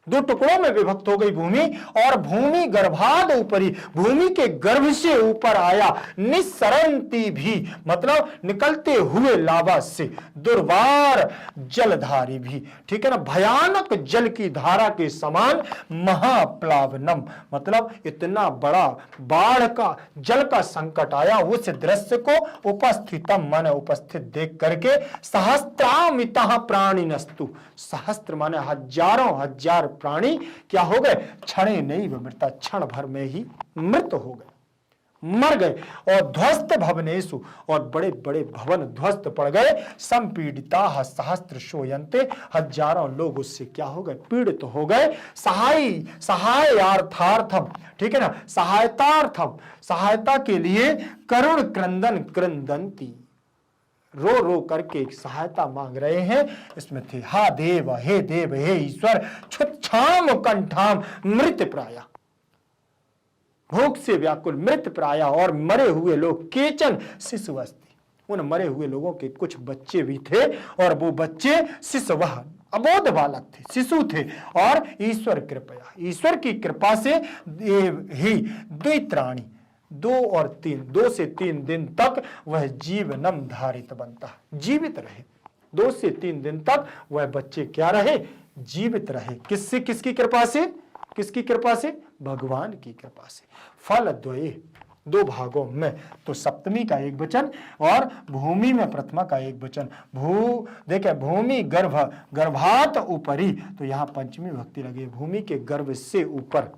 दो टुकड़ों में विभक्त हो गई भूमि। और भूमि गर्भाद ऊपरी, भूमि के गर्भ से ऊपर आया, निस्सरन्ती भी मतलब निकलते हुए लावा से, दुर्वार जलधारी भी, ठीक है ना, भयानक जल की धारा के समान, महाप्लावनम मतलब इतना बड़ा बाढ़ का जल का संकट आया, उस दृश्य को उपस्थितम माने उपस्थित देख करके, सहस्त्रामितः प्राणिनस्तु, सहस्त्र माने हजारों हजार प्राणी क्या हो गए, क्षणे नहीं मृता, क्षण भर में ही मृत हो गए, मर गए। और ध्वस्त भवनेषु, और बड़े बड़े भवन ध्वस्त पड़ गए, संपीडिता सहस्त्र शोयन्ते, हजारों लोग उससे क्या हो गए, पीड़ित हो गए। सहायार्थार्थम, ठीक है ना, सहायतार्थम, सहायता के लिए करुण क्रंदन क्रंदंती, रो रो करके सहायता मांग रहे हैं। इसमें थे हा देव, हे देव, हे ईश्वर, क्षुत्क्षाम कंठाम मृत प्राया, भूख से व्याकुल मृत प्राया, और मरे हुए लोग, केचन शिशुवस्ति, उन मरे हुए लोगों के कुछ बच्चे भी थे, और वो बच्चे शिशुवः अबोध बालक थे, शिशु थे। और ईश्वर कृपया, ईश्वर की कृपा से ही द्वित्राणी, 2 से 3 दिन तक वह जीवनम धारित बनता, जीवित रहे। 2 से 3 दिन तक वह बच्चे क्या रहे, जीवित रहे। किससे, किसकी कृपा से, किसकी कृपा से, भगवान की कृपा से। फल द्वये, 2 भागों में, तो सप्तमी का एक वचन और भूमि में प्रथमा का एक वचन। देखे भूमि गर्भात ऊपरी, तो यहाँ पंचमी भक्ति लगी, भूमि के गर्भ से ऊपर,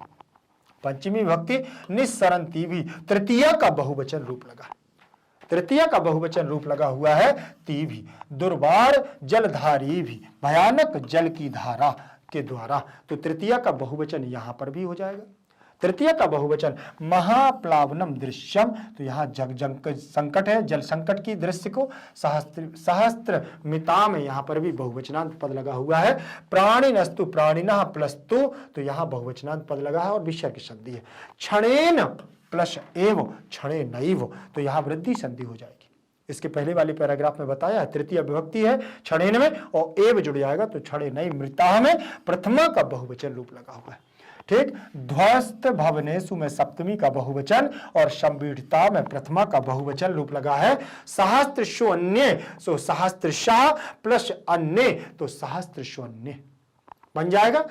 पंचमी भक्ति। निस्सरन्ती भी तृतीया का बहुवचन रूप लगा, तृतीया का बहुवचन रूप लगा हुआ है ती भी। दुर्वार जलधारी भी, भयानक जल की धारा, के द्वारा। तो तृतीया का बहुवचन यहां पर भी हो जाएगा। तृतीया का बहुवचन महाप्लावनम दृश्यम, तो यहाँ जग संकट है, जल संकट की दृश्य को सहस्त्र मिता में यहाँ पर भी बहुवचनांत पद लगा हुआ है। प्राणिनस्तु प्राणिनः प्लस्तु, तो यहाँ बहुवचनांत पद लगा है और विसर्ग संधि है। क्षणेन प्लस एव क्षणे नैव, तो यहाँ वृद्धि संधि हो जाएगी। इसके पहले वाले पैराग्राफ में बताया है तृतीय विभक्ति है क्षणेन में और एव जुड़ जाएगा, तो क्षणे नई मृता में प्रथमा का बहुवचन रूप लगा हुआ है। ठीक, ध्वस्त भवनेसु में सप्तमी का बहुवचन और संपीड़िता में प्रथमा का बहुवचन रूप लगा है। सहस्त्रशो अन्य, सो सहस्त्रशा प्लस अन्य, तो सहस्त्रशो अन्य बन जाएगा।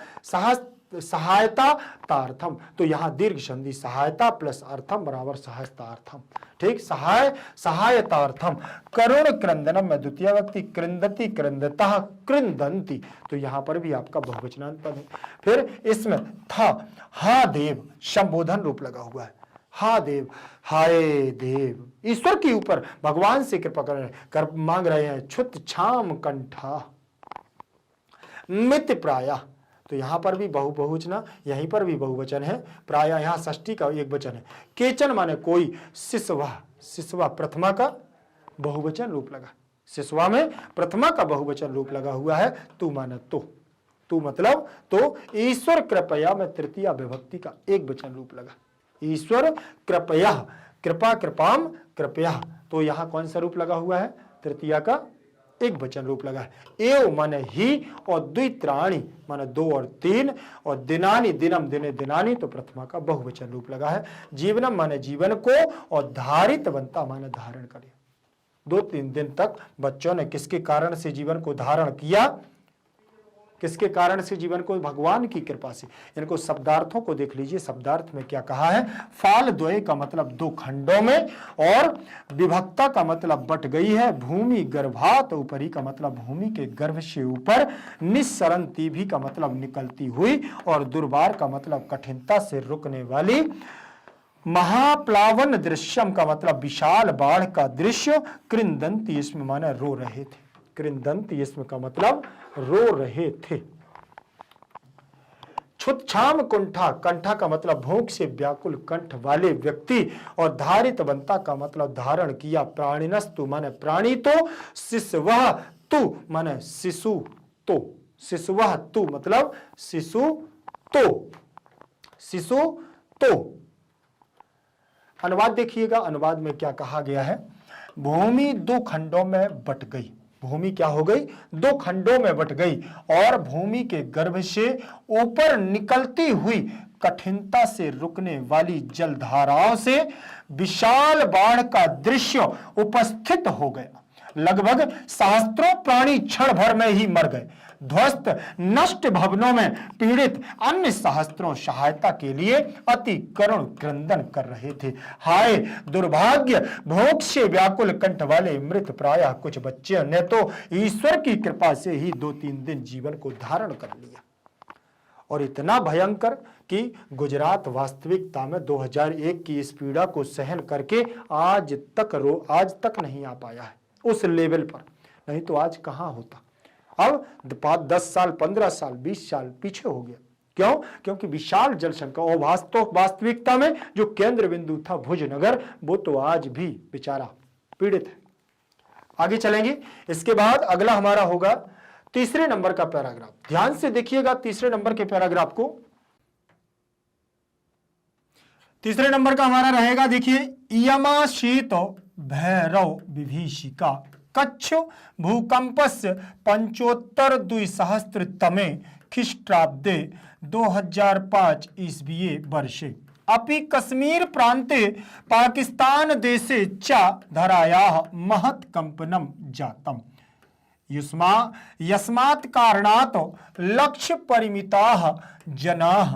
सहायता तार्थम, तो यहां दीर्घ संधि सहायता प्लस अर्थम बराबर सहस्तार्थम। ठीक, सहायतार्थम। करुण क्रंदनम में द्वितीय व्यक्ति कृंदति कृंदतः कृंदंती, तो यहां पर भी आपका बहुवचनांत पद है। फिर इसमें था हा देव संबोधन रूप लगा हुआ है। हा देव, हाय देव, ईश्वर के ऊपर भगवान से कृपा कर मांग रहे हैं। छुत छाम कंठा मित प्रायः, तो यहां पर भी बहुवचना, यहीं पर भी बहुवचन है। प्राय यहां षष्ठी का एक वचन है। केचन माने कोई, शिशवा प्रथमा का बहुवचन रूप लगा, शिशवा में प्रथमा का बहुवचन रूप लगा हुआ है। तू माने तू मतलब तो। ईश्वर कृपया में तृतीय विभक्ति का एक वचन रूप लगा। ईश्वर कृपया, कृपा कृपाम कृपया, तो यहां कौन सा रूप लगा हुआ है? तृतीया का एक वचन रूप लगा है। एव माने ही और द्वित्राणी माने दो और तीन और दिनानी दिनम दिने दिनानी, तो प्रथमा का बहुवचन रूप लगा है। जीवनम माने जीवन को और धारितवंता माने धारण करे। 2-3 दिन तक बच्चों ने किसके कारण से जीवन को धारण किया? किसके कारण से जीवन को? भगवान की कृपा से। इनको शब्दार्थों को देख लीजिए, शब्दार्थ में क्या कहा है? फाल द्वय का मतलब 2 खंडों में, और विभक्ता का मतलब बट गई है। भूमि गर्भात ऊपरी का मतलब भूमि के गर्भ से ऊपर। निस्सरंती भी का मतलब निकलती हुई, और दुर्बार का मतलब कठिनता से रुकने वाली। महाप्लावन दृश्यम का मतलब विशाल बाढ़ का दृश्य। कृंदंती इसमें माने रो रहे थे। कृंदंती इसमें का मतलब रो रहे थे। छुतछाम कुंठा, कंठा का मतलब भूख से व्याकुल कंठ वाले व्यक्ति, और धारितवंता का मतलब धारण किया। प्राणिनस्तु माने प्राणी तो, शिशवः तु माने शिशु तो, शिशवः तु मतलब शिशु तो, शिशु तो। अनुवाद देखिएगा, अनुवाद में क्या कहा गया है? भूमि 2 खंडों में बट गई। भूमि क्या हो गई? 2 खंडों में बट गई, और भूमि के गर्भ से ऊपर निकलती हुई कठिनता से रुकने वाली जलधाराओं से विशाल बाढ़ का दृश्य उपस्थित हो गया। लगभग सहस्त्रों प्राणी क्षण भर में ही मर गए। ध्वस्त नष्ट भवनों में पीड़ित अन्य सहस्त्रों सहायता के लिए अति करुण क्रंदन कर रहे थे। हाय दुर्भाग्य, भोग से व्याकुल कंठ वाले मृत प्रायः कुछ बच्चे ने तो ईश्वर की कृपा से ही 2-3 दिन जीवन को धारण कर लिया। और इतना भयंकर कि गुजरात वास्तविकता में 2001 की इस पीड़ा को सहन करके आज तक नहीं आ पाया है उस लेवल पर। नहीं तो आज कहां होता। अब 10 साल 15 साल 20 साल पीछे हो गया। क्यों? क्योंकि विशाल जल संकट, और वास्तविकता में जो केंद्र बिंदु था भुजनगर, वो तो आज भी बेचारा पीड़ित है। आगे चलेंगे। इसके बाद अगला हमारा होगा तीसरे नंबर का पैराग्राफ। ध्यान से देखिएगा तीसरे नंबर के पैराग्राफ को। तीसरे नंबर का हमारा रहेगा, देखिए, यमाशीत भैरव विभीषिका कच्छ भूकंपस्य 75-200 ख्रीष्टाब्दे 2005 ईस्वीये वर्षे अपि कश्मीर प्रान्ते पाकिस्तान देशे च धरायाः महत् कंपनं जातम्। यस्मात् कारणात् लक्ष्य परिमिताः जनाः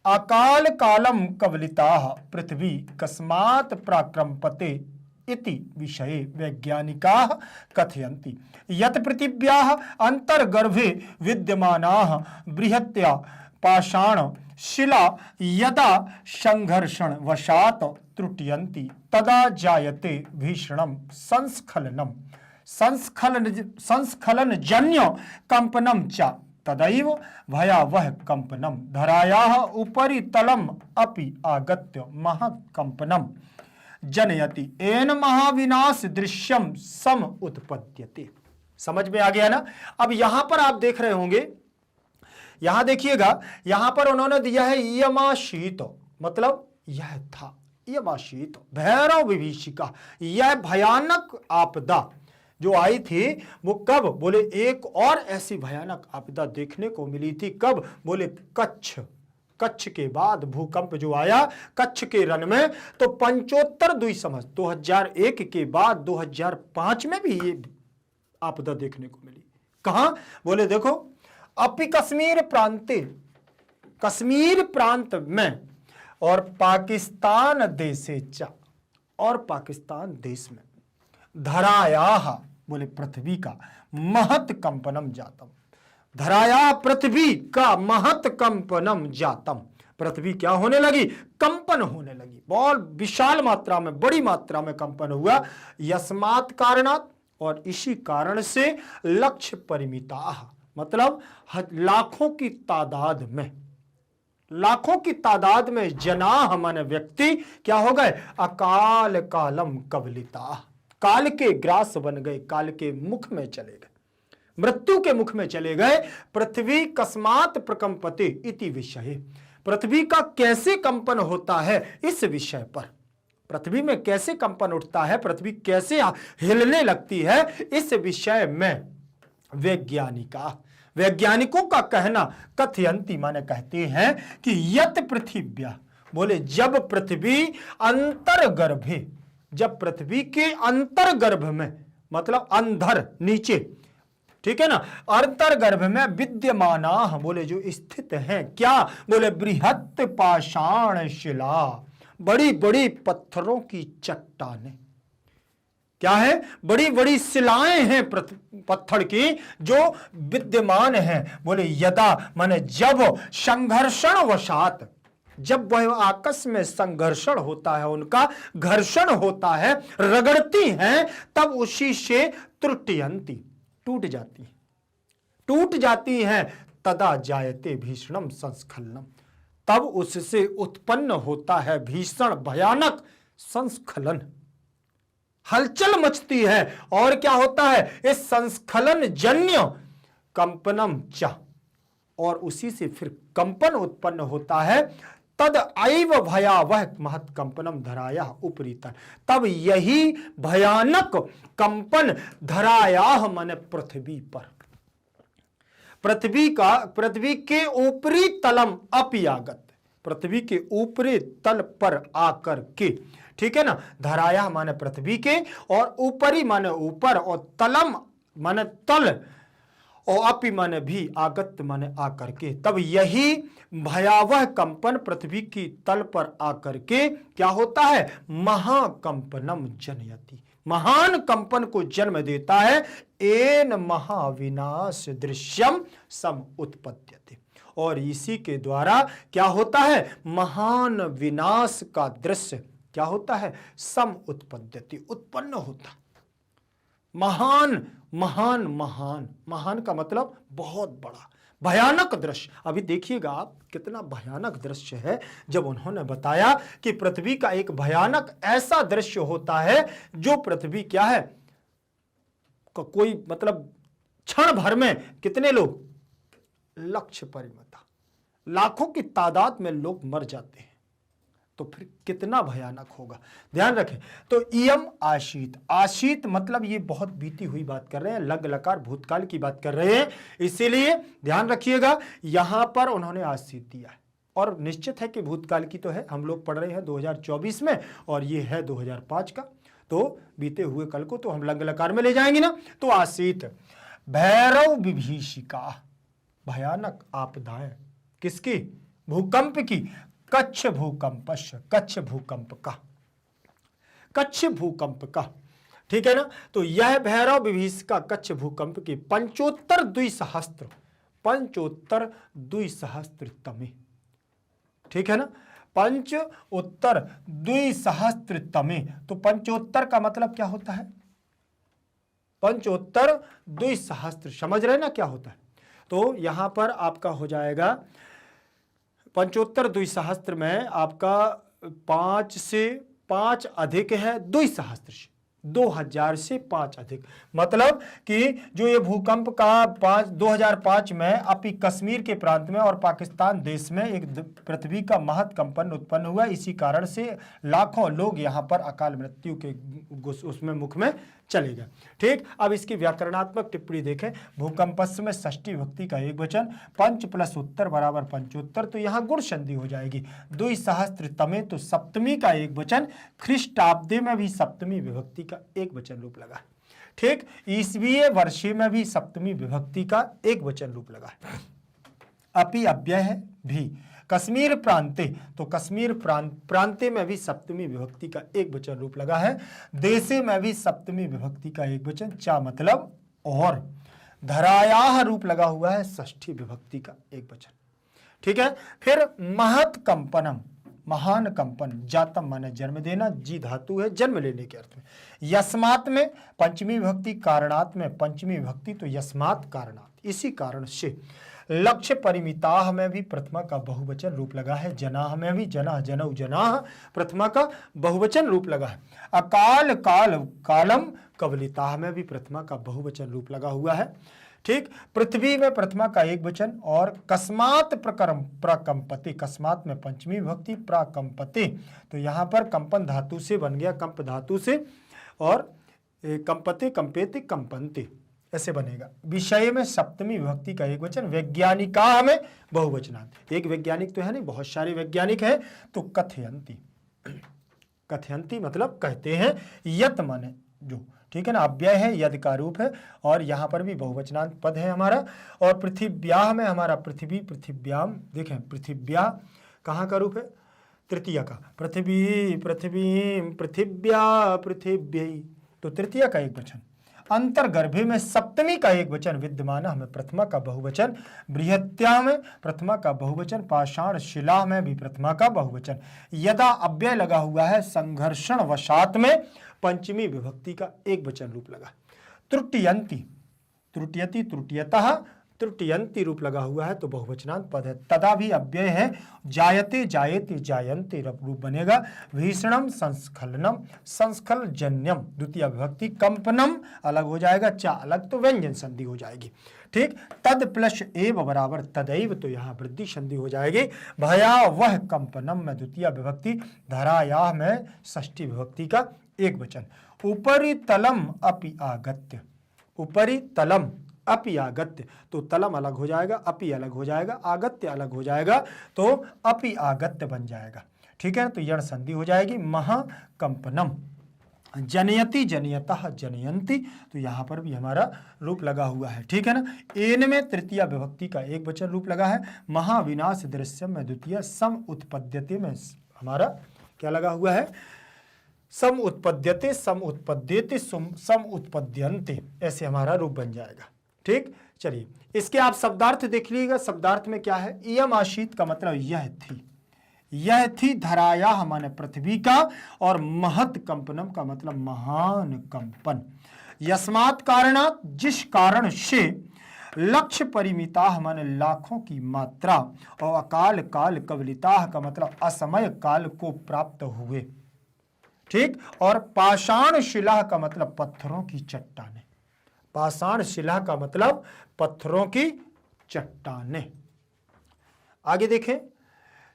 अकाल कालम कवलिताः पृथ्वी कस्मात् प्राक्रम्पते इति विषये वैज्ञानिकाः कथयन्ति। यत् पृथिव्याः अंतर्गर्भे विद्यमानाः बृहत्या पाषाण शिला यदा संघर्षण वशात् त्रुटयन्ति तदा जायते भीषणं संस्खलनं संस्खलन जन्य कंपनं च तदैव भयावह कंपनम धरायाः उपरि तलम अपि आगत्य महत्कंपनम जनयति एन महाविनाश दृश्यम सम उत्पद्यते। समझ में आ गया ना। अब यहां पर आप देख रहे होंगे, यहां देखिएगा, यहां पर उन्होंने दिया है यमाशीत, मतलब यह था यमाशीत भैरव विभीषिका, यह भयानक आपदा जो आई थी वो कब, बोले एक और ऐसी भयानक आपदा देखने को मिली थी, कब, बोले कच्छ के बाद भूकंप जो आया कच्छ के रण में, तो पंचोत्तर द्विसहस्त्र 2001 के बाद 2005 में भी ये आपदा देखने को मिली। कहां, बोले देखो अपि कश्मीर प्रांत में और पाकिस्तान देशे च, और पाकिस्तान देश में धरायाः, बोले पृथ्वी का महत कंपनम जातम, धराया पृथ्वी का महत कंपनम जातम, पृथ्वी क्या होने लगी, कंपन होने लगी, बहुत विशाल मात्रा में, बड़ी मात्रा में कंपन हुआ। यस्मात् कारणात्, और इसी कारण से लक्ष्य परिमिता, मतलब लाखों की तादाद में जना माने व्यक्ति क्या हो गए, अकाल कालम कबलिता, काल के ग्रास बन गए, काल के मुख में चले गए, मृत्यु के मुख में चले गए। पृथ्वी कस्मात् प्रकंपते इति विषय, पृथ्वी का कैसे कंपन होता है इस विषय पर, पृथ्वी में कैसे कंपन उठता है, पृथ्वी कैसे हिलने लगती है, इस विषय में वैज्ञानिकों का कहना, कथयंती माने कहते हैं कि यत पृथिव्या, बोले जब पृथ्वी अंतर्गर्भे, जब पृथ्वी के अंतर्गर्भ में, मतलब अंदर नीचे, ठीक है ना, अंतर्गर्भ में विद्यमाना, बोले जो स्थित हैं, क्या, बोले बृहत् पाषाण शिला, बड़ी बड़ी पत्थरों की चट्टानें, क्या है, बड़ी बड़ी शिलाएं हैं पत्थर की जो विद्यमान हैं। बोले यदा माने जब संघर्षण वशात, जब वह आपस में संघर्षण होता है, उनका घर्षण होता है, रगड़ती हैं, तब उसी से त्रुटियंती, टूट जाती हैं, तदा जायते भीषणम संस्खलनम, तब उससे उत्पन्न होता है भीषण भयानक संस्खलन, हलचल मचती है, और क्या होता है, इस संस्खलन जन्य कंपनम च, और उसी से फिर कंपन उत्पन्न होता है, तद ऐव भयावह महत कंपनम धराया उपरीतन, तब यही भयानक कंपन धराया माने पृथ्वी पर, पृथ्वी के ऊपरी तलम अपियागत, पृथ्वी के ऊपरी तल पर आकर के, ठीक है ना, धराया माने पृथ्वी के, और ऊपरी माने ऊपर, और तलम माने तल, और अपि माने भी, आगत माने आकर के, तब यही भयावह कंपन पृथ्वी की तल पर आकर के क्या होता है, महाकंपनम जनयति, महान कंपन को जन्म देता है। एन महाविनाश दृश्यम सम उत्पद्यते, और इसी के द्वारा क्या होता है, महान विनाश का दृश्य क्या होता है, सम उत्पद्यते, उत्पन्न होता। महान महान महान, महान का मतलब बहुत बड़ा, भयानक दृश्य। अभी देखिएगा आप कितना भयानक दृश्य है, जब उन्होंने बताया कि पृथ्वी का एक भयानक ऐसा दृश्य होता है जो पृथ्वी क्या है, कोई मतलब क्षण भर में कितने लोग, लक्ष्य परिमिता, लाखों की तादाद में लोग मर जाते हैं, तो फिर कितना भयानक होगा, ध्यान रखें। तो इयम आशीत, आशीत मतलब ये बहुत बीती हुई बात कर रहे हैं, लग लकार भूतकाल की बात कर रहे हैं, इसीलिए ध्यान रखिएगा यहां पर उन्होंने आशीत दिया है, और निश्चित है कि भूतकाल की तो है, हम लोग पढ़ रहे हैं 2024 में, और ये है 2005 का, तो बीते हुए कल को तो हम लग लकार में ले जाएंगे ना। तो आशीत भैरव विभीषिका, भयानक आपदाएं, किसकी, भूकंप की, कच्छ भूकंपस्य, कच्छ भूकंप का, कच्छ भूकंप का, ठीक है ना। तो यह भैरव विभीषिका कच्छ भूकंप की पंचोत्तर द्विसहस्त्र तमे, ठीक है ना, पंच उत्तर द्विसहस्त्र तमे, तो पंचोत्तर का मतलब क्या होता है, पंचोत्तर द्विसहस्त्र, समझ रहे ना क्या होता है। तो यहां पर आपका हो जाएगा पंचोत्तर द्विसहस्त्र में आपका 5 से 5 अधिक है, द्विसहस्त्र से 2000 से 5 अधिक, मतलब कि जो ये भूकंप का 2005 में अपनी कश्मीर के प्रांत में और पाकिस्तान देश में एक पृथ्वी का महत कंपन उत्पन्न हुआ। इसी कारण से लाखों लोग यहाँ पर अकाल मृत्यु के उसमें मुख में चले गए। ठीक, अब इसकी व्याकरणात्मक टिप्पणी देखें। भूकंपस्य में षष्ठी विभक्ति का एक वचन, पंच प्लस उत्तर बराबर पंचोत्तर, तो यहाँ गुण संधि हो जाएगी। द्विसहस्त्रतमे तो सप्तमी का एक वचन, ख्रीष्टाब्दे में भी सप्तमी विभक्ति का एक वचन रूप लगा। ठीक, ईसवीय वर्षे में भी सप्तमी विभक्ति का एक वचन रूप लगा। अपि अव्यय है भी, कश्मीर प्रांते तो कश्मीर प्रांते में भी सप्तमी विभक्ति का एक वचन रूप लगा है। देशे में भी सप्तमी विभक्ति का एक वचन, चा मतलब और, धरायाह रूप लगा हुआ है षष्ठी विभक्ति का एक वचन। ठीक है, फिर महत कंपनम, महान कंपन, जातम माने जन्म देना, जी धातु है जन्म लेने के अर्थ में। यस्मात् में पंचमी विभक्ति, कारणात् में पंचमी विभक्ति, तो यस्मात् कारणात्, इसी कारण से। लक्ष्य परिमिताह में भी प्रथमा का बहुवचन रूप लगा है। जनाह में भी जनाह जनऊ जनाह प्रथमा का बहुवचन रूप लगा है। अकाल काल कालम कवलिताह में भी प्रथमा का बहुवचन रूप लगा हुआ है। ठीक, पृथ्वी में प्रथमा का एक वचन, और कस्मात प्रकंपते, कस्मात में पंचमी विभक्ति, प्रकंपते तो यहाँ पर कंपन धातु से बन गया, कंप धातु से, और कंपते कंपेते कंपनते ऐसे बनेगा। विषय में सप्तमी विभक्ति का एक वचन, वैज्ञानिका में बहुवचनांत, एक वैज्ञानिक तो है नहीं, बहुत सारे वैज्ञानिक हैं, तो कथयंती, कथयंती मतलब कहते हैं, यत माने जो, ठीक है ना, अव्यय है, यद का रूप है, और यहाँ पर भी बहुवचनांत पद है हमारा। और पृथिव्याह में हमारा पृथ्वी, पृथिव्याम, देखें पृथिव्या कहाँ का रूप है, तृतीया का, पृथ्वी पृथ्वी पृथिव्या पृथिव्यै, तो तृतीया का एक वचन। अंतर्गर्भे में सप्तमी का एक वचन, विद्यमान में प्रथमा का बहुवचन, बृहत्या में प्रथमा का बहुवचन, पाषाण शिला में भी प्रथमा का बहुवचन। यदा अव्यय लगा हुआ है, संघर्षण वशात में पंचमी विभक्ति का एक वचन रूप लगा। त्रुटियंती, त्रुटियति त्रुटियतः, त्रुटियंती रूप लगा हुआ है तो बहुवचनांत पद है। तदा भी अव्यय है। जायते जायते जायन्ते रूप बनेगा। भीषणम संस्खलनम, संस्खलजन्यम द्वितीय विभक्ति, कंपनम अलग हो जाएगा, चा अलग तो व्यंजन संधि हो जाएगी। ठीक, तद प्लस एव बराबर तदैव, तो यहाँ वृद्धि संधि हो जाएगी। भयावह कंपनम में द्वितीय विभक्ति, धरायाह में षष्ठी विभक्ति का एक वचन। उपरि तलम अपि आगत्य, उपरि तलम अपि आगत्य, तो तलम अलग हो जाएगा, अपि अलग हो जाएगा, आगत्य अलग हो जाएगा, तो अपि आगत्य बन जाएगा। ठीक है, तो यण संधि हो जाएगी। महाकंपनम, जनयति जनयतः जनयंती, तो यहाँ पर भी हमारा रूप लगा हुआ है। ठीक है ना। एन में तृतीय विभक्ति का एक वचन रूप लगा है। महाविनाश दृश्यम में द्वितीय, सम उत्पद्यते में हमारा क्या लगा हुआ है, सम उत्पद्यते, सम उत्पद्यते, सम उत्पद्यन्ते, ऐसे हमारा रूप बन जाएगा। ठीक, चलिए इसके आप शब्दार्थ देख लीजिएगा। शब्दार्थ में क्या है, इयम आशीत का मतलब यह थी, यह थी, धरायाह माने पृथ्वी का, और महत कंपनम का मतलब महान कंपन। यस्मात् कारणात्, जिस कारण से, लक्ष्य परिमिताह माने लाखों की मात्रा, और अकाल काल कवलिताह का मतलब असमय काल को प्राप्त हुए। ठीक, और पाषाण शिला का मतलब पत्थरों की चट्टानें, पाषाण शिला का मतलब पत्थरों की चट्टानें। आगे देखें,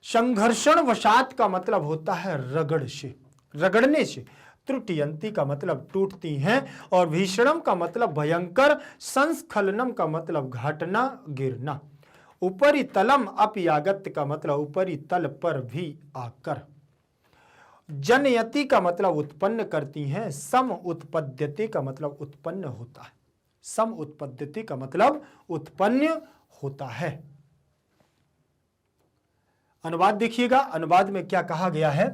संघर्षण वशात का मतलब होता है रगड़ से, रगड़ने से। त्रुटियंती का मतलब टूटती हैं, और भीषणम का मतलब भयंकर, संस्खलनम का मतलब घटना गिरना। ऊपरी तलम अपि आगत्य का मतलब ऊपरी तल पर भी आकर। जनयति का मतलब उत्पन्न करती हैं। सम उत्पद्यते का मतलब उत्पन्न होता है, सम उत्पद्यते का मतलब उत्पन्न होता है। अनुवाद देखिएगा, अनुवाद में क्या कहा गया है,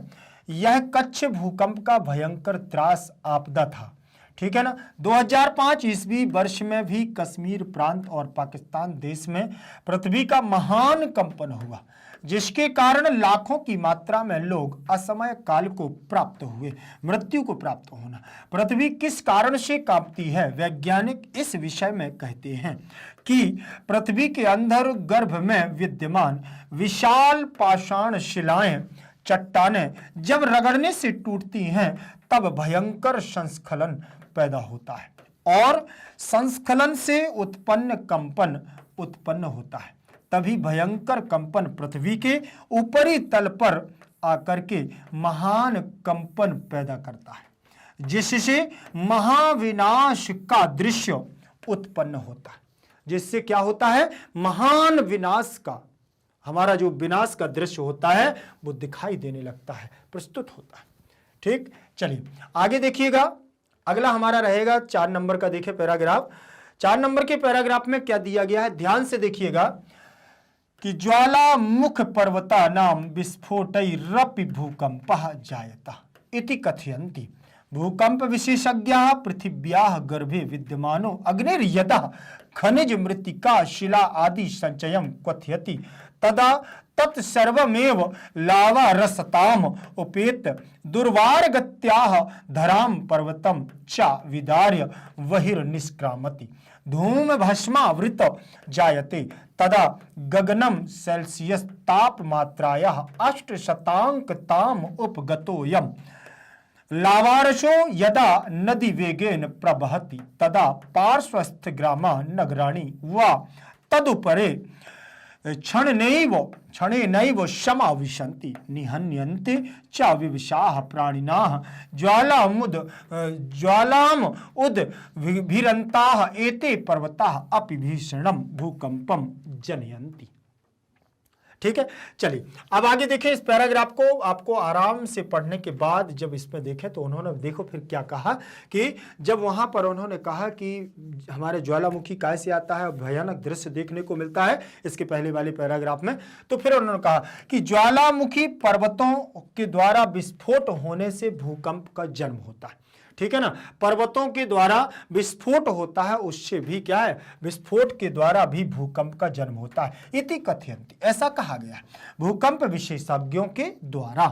यह कच्छ भूकंप का भयंकर त्रास आपदा था। ठीक है ना। 2005 ईस्वी वर्ष में भी कश्मीर प्रांत और पाकिस्तान देश में पृथ्वी का महान कंपन हुआ, जिसके कारण लाखों की मात्रा में लोग असमय काल को प्राप्त हुए, मृत्यु को प्राप्त होना। पृथ्वी किस कारण से कांपती है? वैज्ञानिक इस विषय में कहते हैं कि पृथ्वी के अंदर गर्भ में विद्यमान विशाल पाषाण शिलाएं, चट्टानें जब रगड़ने से टूटती हैं तब भयंकर संस्खलन पैदा होता है और संस्खलन से उत्पन्न कंपन उत्पन्न होता है। तभी भयंकर कंपन पृथ्वी के ऊपरी तल पर आकर के महान कंपन पैदा करता है, जिससे महाविनाश का दृश्य उत्पन्न होता है। जिससे क्या होता है? महान विनाश का, हमारा जो विनाश का दृश्य होता है वो दिखाई देने लगता है, प्रस्तुत होता है। ठीक, चलिए आगे देखिएगा। अगला हमारा रहेगा 4 नंबर का। देखिए पैराग्राफ, 4 नंबर के पैराग्राफ में क्या दिया गया है, ध्यान से देखिएगा कि ज्वालामुख पर्वता नाम विस्फोटैरपि भूकंपः जायता इति कथयन्ति। भूकंप विशेषज्ञाः पृथिव्याः गर्भे विद्यमानो अग्निर्यतः खनिज मृत्तिका शिला आदि संचयं कथयति तदा तत्सर्वमेव लावा रसताम उपेत दुर्वारगत्याः धराम पर्वतम च विदार्य बहिर्निष्क्रामति धूम भस्मावृत जायते तदा गगनम सेल्सियस तापमात्रायाः 8 ताम उपगतोयम् लावारशो यदा नदी वेगेन प्रवहति तदा पार्श्वस्थ ग्रामा नगराणि वा तदुपरे क्षणेनैव समाविशन्ति निहन्यन्ते च विवशाः प्राणिनाः ज्वालाम् उद्भिरन्ताः एते पर्वताः अपि भीषणं भूकंपं जनयन्ति। ठीक है, चलिए अब आगे देखें इस पैराग्राफ को। आपको आराम से पढ़ने के बाद जब इसमें देखें तो उन्होंने देखो फिर क्या कहा कि जब वहां पर उन्होंने कहा कि हमारे ज्वालामुखी कैसे आता है, भयानक दृश्य देखने को मिलता है इसके पहले वाले पैराग्राफ में, तो फिर उन्होंने कहा कि ज्वालामुखी पर्वतों के द्वारा विस्फोट होने से भूकंप का जन्म होता है। ठीक है ना, पर्वतों के द्वारा विस्फोट होता है, उससे भी क्या है, विस्फोट के द्वारा भी भूकंप का जन्म होता है। इति कथयन्ति, ऐसा कहा गया है भूकंप विशेषज्ञों के द्वारा।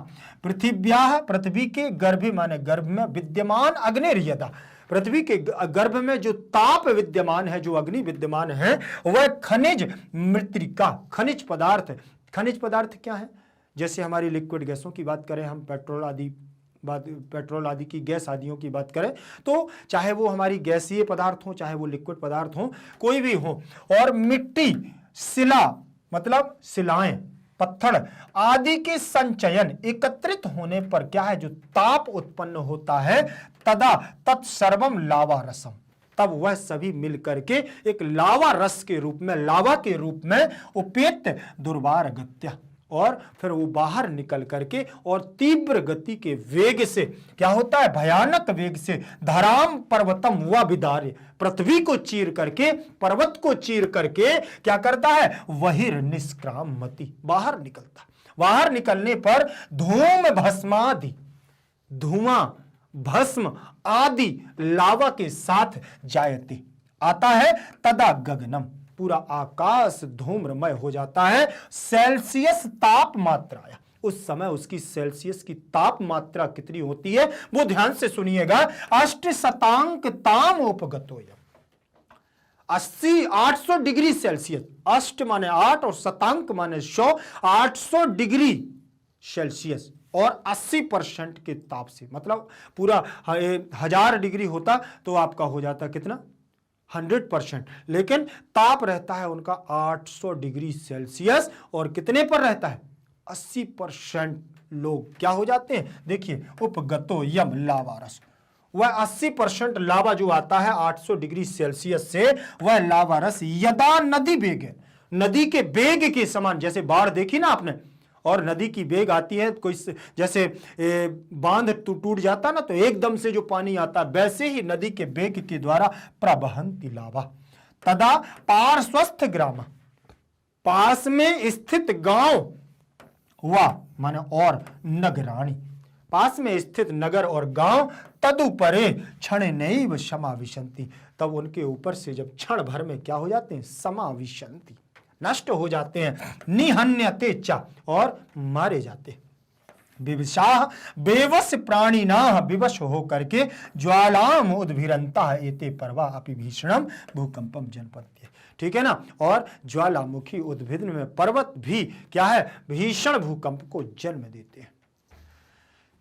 पृथ्वी के गर्भ माने गर्भ में विद्यमान अग्निर्यदा, पृथ्वी के गर्भ में जो ताप विद्यमान है, जो अग्नि विद्यमान है, वह खनिज मृत्तिका, खनिज पदार्थ क्या है? जैसे हमारी लिक्विड गैसों की बात करें, हम पेट्रोल आदि की गैस आदियों की बात करें तो चाहे वो हमारी गैसीय पदार्थ हो, चाहे वो लिक्विड पदार्थ हो, कोई भी हो, और मिट्टी, शिला मतलब शिलाएं, पत्थर आदि के संचयन एकत्रित होने पर क्या है, जो ताप उत्पन्न होता है, तदा तत्सर्वम लावा रसम, तब वह सभी मिलकर के एक लावा रस के रूप में, लावा के रूप में उपेत दुर्वार गत्या, और फिर वो बाहर निकल करके और तीव्र गति के वेग से क्या होता है, भयानक वेग से धराम पर्वतम व विदार्य, पृथ्वी को चीर करके, पर्वत को चीर करके क्या करता है, वहिर निष्क्रामति, बाहर निकलता। बाहर निकलने पर धूम भस्मादि, धुआं भस्म आदि लावा के साथ जायते आता है, तदा गगनम, पूरा आकाश धूम्रमय हो जाता है। सेल्सियस तापमात्रा, उस समय उसकी सेल्सियस की तापमात्रा कितनी होती है वो ध्यान से सुनिएगा, 8 ताम उपगतोयम्, 800 डिग्री सेल्सियस, अष्ट माने 8 और शतांक माने 100, 800 डिग्री सेल्सियस और 80% के ताप से, मतलब पूरा 1000 डिग्री होता तो आपका हो जाता कितना, 100%, लेकिन ताप रहता है उनका 800 डिग्री सेल्सियस, और कितने पर रहता है, 80% लोग क्या हो जाते हैं, देखिए उपगतो यम लावारस, वह 80% लावा जो आता है 800 डिग्री सेल्सियस से, वह लावारस यदा नदी बेग है, नदी के बेग के समान, जैसे बाढ़ देखी ना आपने, और नदी की बेग आती है, कोई जैसे बांध टूट जाता ना तो एकदम से जो पानी आता, वैसे ही नदी के बेग के द्वारा प्रवहन्ति लावा, तदा पार्श्वस्थ ग्राम, पास में स्थित गांव हुआ माने और नगराणी, पास में स्थित नगर और गांव तदुपरे क्षण नैव समाविशन्ति, तब उनके ऊपर से जब क्षण भर में क्या हो जाते हैं, समाविशन्ति, नष्ट हो जाते हैं, निहन्यते च, और मारे जाते हैं। विवशाह बेवश प्राणिना, विवश हो करके ज्वालाम उद्भिरंता एते पर्वा अपि भीषणम भूकंपम जनपत्य, ठीक है ना। और ज्वालामुखी उद्भिद में पर्वत भी क्या है, भीषण भूकंप को जन्म देते हैं।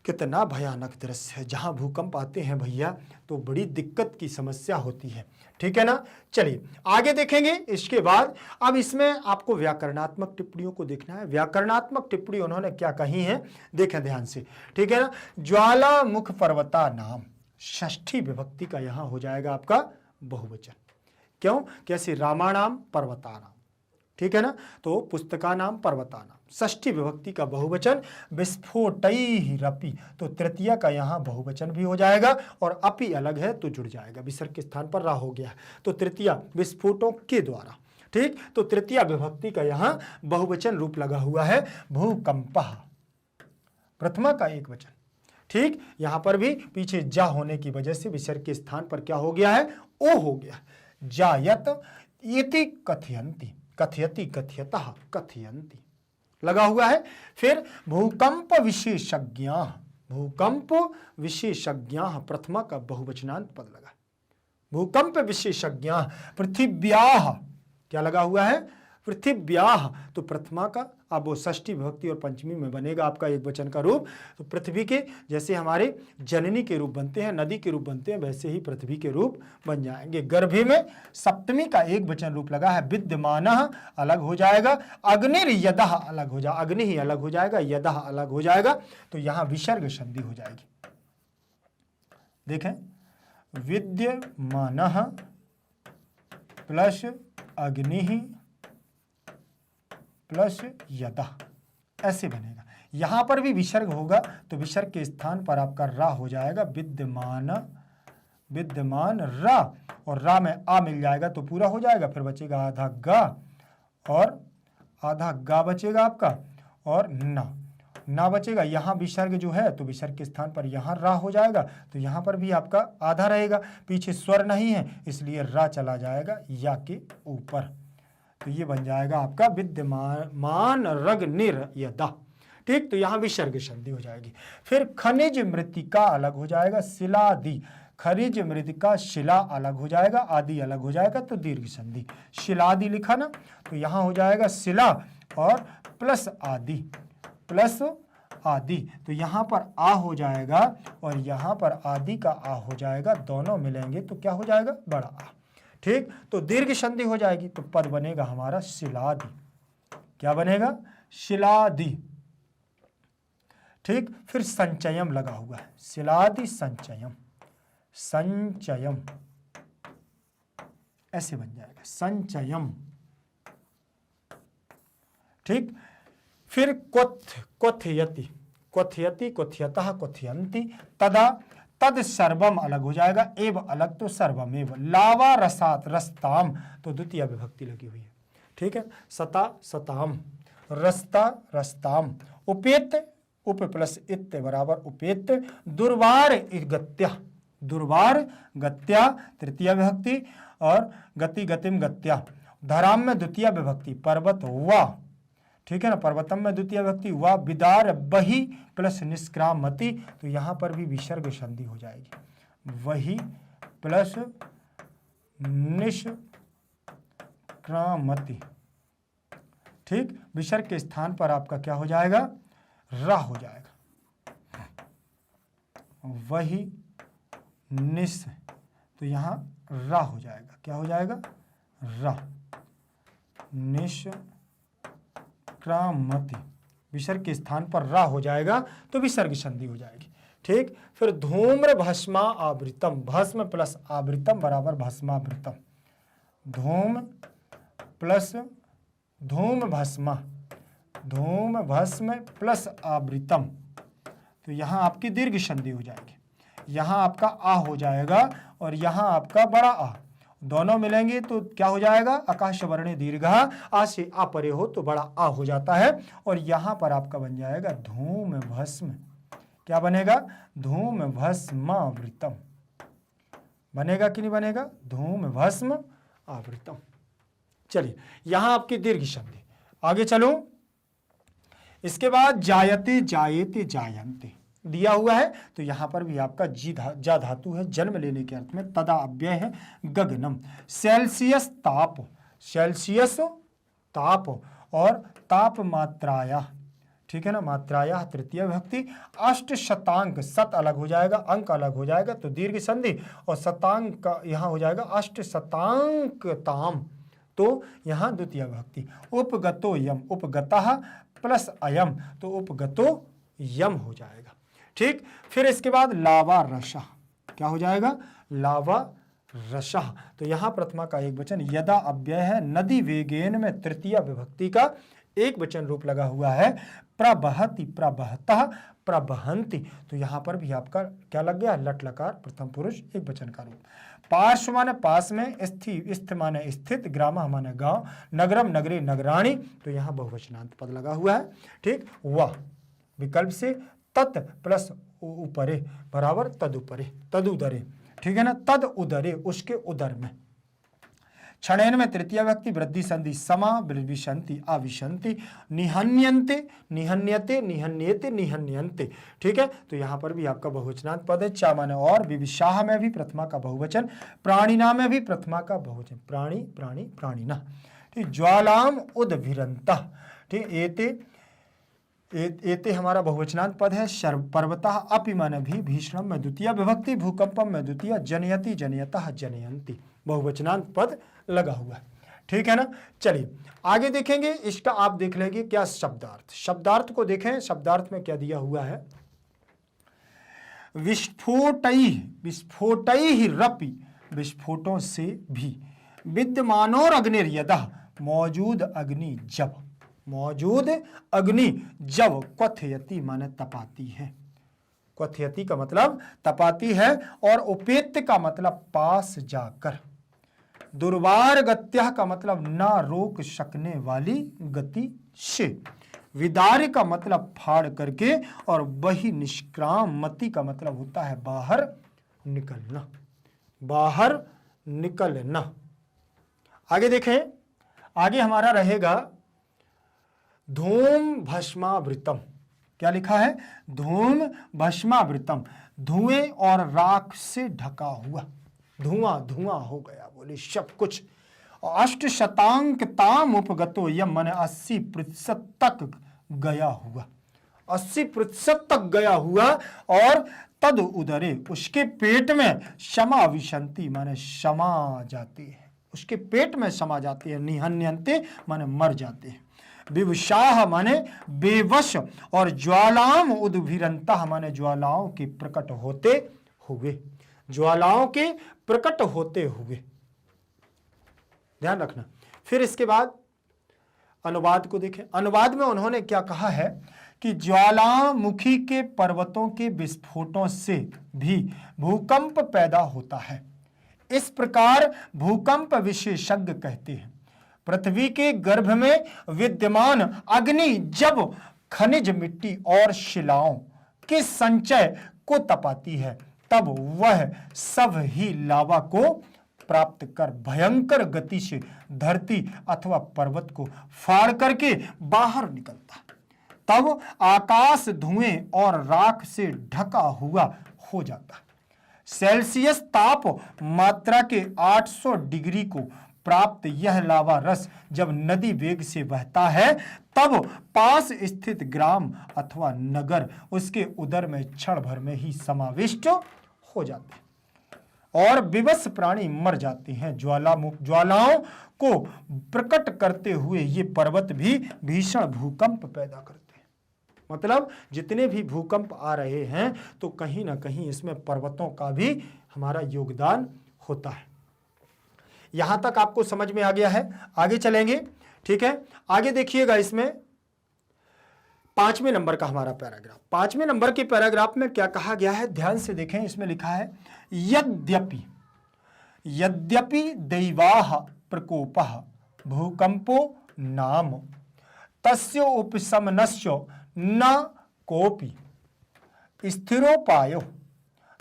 कितना भयानक दृश्य है, जहां भूकंप आते हैं भैया तो बड़ी दिक्कत की समस्या होती है, ठीक है ना। चलिए आगे देखेंगे इसके बाद। अब इसमें आपको व्याकरणात्मक टिप्पणियों को देखना है। व्याकरणात्मक टिप्पणी उन्होंने क्या कही है, देखें ध्यान से, ठीक है ना। ज्वालामुख पर्वता नाम, षष्ठी विभक्ति का यहां हो जाएगा आपका बहुवचन। क्यों, कैसे, रामाणाम पर्वतानाम, ठीक है ना। तो पुस्तका नाम पर्वता नाम, षष्ठी विभक्ति का बहुवचन। विस्फोटैरपि, तो तृतीया का यहाँ बहुवचन भी हो जाएगा, और अपि अलग है तो जुड़ जाएगा, विसर्ग के स्थान पर रा हो गया है, तो तृतीया विस्फोटों के द्वारा, ठीक। तो तृतीया विभक्ति का यहाँ बहुवचन रूप लगा हुआ है भूकंपः, प्रथमा का एक वचन, ठीक। यहां पर भी पीछे जा होने की वजह से विसर्ग के स्थान पर क्या हो गया है, ओ हो गया, जायत इति कथयन्ति, कथयति कथयतः कथयन्ति लगा हुआ है। फिर भूकंप विशेषज्ञ, भूकंप विशेषज्ञ, प्रथमा का बहुवचनांत पद लगा, भूकंप विशेषज्ञ पृथिव्याः, क्या लगा हुआ है, पृथिव्याः, तो प्रथमा का अब वो षष्ठी विभक्ति और पंचमी में बनेगा आपका एक वचन का रूप। तो पृथ्वी के जैसे हमारे जननी के रूप बनते हैं, नदी के रूप बनते हैं, वैसे ही पृथ्वी के रूप बन जाएंगे। गर्भे में सप्तमी का एक वचन रूप लगा है, विद्यमानः अलग हो जाएगा, अग्निर्यदः अलग हो जाएगा, अग्नि ही अलग हो जाएगा, यदः अलग हो जाएगा, तो यहां विसर्ग संधि हो जाएगी। देखें, विद्यमानः प्लस अग्नि प्लस यदा, ऐसे बनेगा। यहां पर भी विसर्ग होगा तो विसर्ग के स्थान पर आपका रा हो जाएगा, विद्यमान, विद्यमान रा, और रा में आ मिल जाएगा तो पूरा हो जाएगा। फिर बचेगा आधा गा, और आधा गा बचेगा आपका, और ना बचेगा। यहाँ विसर्ग जो है तो विसर्ग के स्थान पर यहाँ रा हो जाएगा, तो यहाँ पर भी आपका आधा रहेगा, पीछे स्वर नहीं है इसलिए रा चला जाएगा या के ऊपर, तो ये बन जाएगा आपका विद्यमान रग निर्यदा, ठीक। तो यहाँ विसर्ग संधि हो जाएगी। फिर खनिज मृतिका अलग हो जाएगा, शिलादि, खनिज मृतिका शिला अलग हो जाएगा, आदि अलग हो जाएगा, तो दीर्घ संधि। शिलादि लिखा ना, तो यहाँ हो जाएगा शिला और प्लस आदि, प्लस आदि, तो यहाँ पर आ हो जाएगा और यहाँ पर आदि का आ हो जाएगा, दोनों मिलेंगे तो क्या हो जाएगा, बड़ा आ, ठीक। तो दीर्घ संधि हो जाएगी, तो पद बनेगा हमारा शिलादि। क्या बनेगा, शिलादि, ठीक। फिर संचयम लगा हुआ है, शिलादि संचयम, संचयम ऐसे बन जाएगा, संचयम, ठीक। फिर क्वथयति, क्वथयति क्वथयतः क्वथयन्ति, तदा, तद सर्वम अलग हो जाएगा, एव अलग तो सर्वमेव, लावा रसात रस्ताम, तो द्वितीय विभक्ति लगी हुई है, ठीक है। सता सताम, रस्ता रस्ताम, उपेत, उप प्लस इत बराबर उपेत, दुर्वार गत्या, दुर्वार गत्या तृतीय विभक्ति, और गति गतिम गत्या, धराम में द्वितीय विभक्ति, पर्वत वा, ठीक है ना, पर्वतम में द्वितीय विभक्ति वा, विदार बही प्लस निष्क्रामति, तो यहां पर भी विसर्ग संधि हो जाएगी, वही प्लस निष्क्रामति, ठीक। विसर्ग के स्थान पर आपका क्या हो जाएगा, रा हो जाएगा, वही निस, तो यहां रा हो जाएगा, क्या हो जाएगा, रा, निश क्रामति, विसर्ग के स्थान पर रा हो जाएगा तो विसर्ग संधि हो जाएगी, ठीक। फिर धूम्र भस्मा आवृतम, भस्म प्लस आवृतम बराबर भस्मावृतम, धूम प्लस धूम भस्मा, धूम भस्म प्लस आवृतम, तो यहाँ आपकी दीर्घ संधि हो जाएगी, यहाँ आपका आ हो जाएगा और यहाँ आपका बड़ा आ, दोनों मिलेंगे तो क्या हो जाएगा, आकाश वर्णे दीर्घ, आ से आ परे हो तो बड़ा आ हो जाता है, और यहां पर आपका बन जाएगा धूम भस्म, क्या बनेगा? धूम भस्म आवृतम बनेगा कि नहीं बनेगा? धूम भस्म आवृतम। चलिए यहां आपकी दीर्घ संधि। आगे चलो, इसके बाद जायते जायते जायन्ते दिया हुआ है, तो यहां पर भी आपका जा धातु है, जन्म लेने के अर्थ में। तदा अव्यय है गगनम। सेल्सियस ताप, सेल्सियस ताप और तापमात्राया, ठीक है ना, मात्राया तृतीय विभक्ति। अष्ट शतांक, सत अलग हो जाएगा, अंक अलग हो जाएगा, तो दीर्घ संधि, और शतांक का यहां हो जाएगा अष्ट शतांक ताम, तो यहां द्वितीय विभक्ति। उपगतो यम, उपगतः प्लस अयम, तो उपगतो यम हो जाएगा। ठीक, फिर इसके बाद लावा रसा, क्या हो जाएगा? लावा रसा, तो यहां प्रथमा का एक वचन। यदा अव्यय है नदी वेगेन में तृतीय विभक्ति का एक वचन रूप लगा हुआ है। प्रबहति, प्रबहतः, प्रबहंति, तो यहां पर भी आपका क्या लग गया? लट लकार प्रथम पुरुष एक वचन का रूप। पार्श्व माने पास में, स्थित माने स्थित, ग्राम माने गांव, नगरम नगरी नगराणी, तो यहां बहुवचनांत पद लगा हुआ है। ठीक, वह विकल्प से तत् प्लस ऊपरे बराबर तदुपरे, तदुदरे, ठीक है ना, तद उदरे, उसके उदर में। क्षणेन में तृतीय व्यक्ति वृद्धि संधि। समा विशंति अविशंति, निहन्यन्ते निहन्यते निहन्येते निहन्यन्ते, ठीक है, तो यहां पर भी आपका बहुवचनांत पद है। चा माने और, विविशाह में भी प्रथमा का बहुवचन, प्राणिना में भी प्रथमा का बहुवचन, प्राणी प्राणी प्राणिना। ठीक, ज्वालाम उदभिरंतः, ठीक, एते हमारा बहुवचनांत पद है। पर्वतः, अपि माने भी, भीषणम में द्वितीय विभक्ति, भूकंपम में द्वितीय, जनयति जनयतः जनयन्ति, बहुवचनांत पद लगा हुआ है। ठीक है ना। चलिए आगे देखेंगे, इसका आप देख लेंगे क्या शब्दार्थ। शब्दार्थ को देखें, शब्दार्थ में क्या दिया हुआ है। विस्फोटैः रपि, विस्फोटों से भी, विद्यमानोर अग्निर्यदः, मौजूद अग्नि जब, मौजूद अग्नि जब, क्वथयति माने तपाती है, क्वथयति का मतलब तपाती है, और उपेत्य का मतलब पास जाकर, दुर्वार गत्या का मतलब ना रोक सकने वाली गति से, विदार्य का मतलब फाड़ करके, और वही निष्क्राम मति का मतलब होता है बाहर निकलना, बाहर निकलना। आगे देखें, आगे हमारा रहेगा धूम भस्मावृतम। क्या लिखा है? धूम भस्मावृतम, धुएं और राख से ढका हुआ, धुआं धुआं हो गया, बोले सब कुछ। अष्ट शतांक ताम उपगतो यम, माने 80% तक गया हुआ, 80% तक गया हुआ, और तद उदरे, उसके पेट में, क्षमा विशंति माने क्षमा जाती है, उसके पेट में समा जाती है, निहन्यन्ते माने मर जाते हैं, विवशाह माने बेवश, और ज्वालाम उद्भिरंतः माने ज्वालाओं के प्रकट होते हुए, ज्वालाओं के प्रकट होते हुए, ध्यान रखना। फिर इसके बाद अनुवाद को देखें। अनुवाद में उन्होंने क्या कहा है कि ज्वालामुखी के पर्वतों के विस्फोटों से भी भूकंप पैदा होता है। इस प्रकार भूकंप विशेषज्ञ कहते हैं पृथ्वी के गर्भ में विद्यमान अग्नि जब खनिज मिट्टी और शिलाओं के संचय को तपाती है, तब वह सब ही लावा को प्राप्त कर भयंकर गति से धरती अथवा पर्वत को फाड़ करके बाहर निकलता है। तब आकाश धुएं और राख से ढका हुआ हो जाता है। सेल्सियस ताप मात्रा के 800 डिग्री को प्राप्त यह लावा रस जब नदी वेग से बहता है, तब पास स्थित ग्राम अथवा नगर उसके उदर में क्षण भर में ही समाविष्ट हो जाते हैं, और विवश प्राणी मर जाते हैं। ज्वालाओं को प्रकट करते हुए ये पर्वत भी भीषण भूकंप पैदा करते हैं। मतलब जितने भी भूकंप आ रहे हैं, तो कहीं ना कहीं इसमें पर्वतों का भी हमारा योगदान होता है। यहां तक आपको समझ में आ गया है। आगे चलेंगे, ठीक है। आगे देखिएगा, इसमें 5वें नंबर का हमारा पैराग्राफ। 5वें नंबर के पैराग्राफ में क्या कहा गया है, ध्यान से देखें। इसमें लिखा है यद्यपि, यद्यपि दैवाः प्रकोपः भूकंपो नाम तस्य उपशमनस्य न कोपि, स्थिरोपायो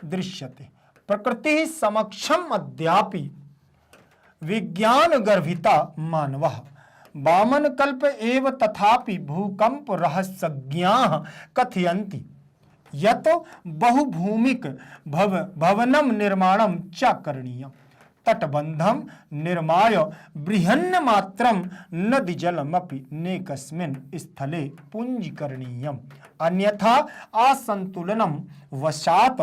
दृश्यते प्रकृति समक्षम अद्यापि विज्ञान गर्भिता मानवः वामन कल्प एव तथापि भूकंप रहस्यज्ञाः कथयन्ति यत् बहुभूमिक भवनम निर्माणम च करणीयम् तटबंधम निर्माय बृहन्न मात्रम नदी जलमपि नेकस्मिन् स्थले पुंजीकरणीयम् अन्यथा असंतुलनम वशात्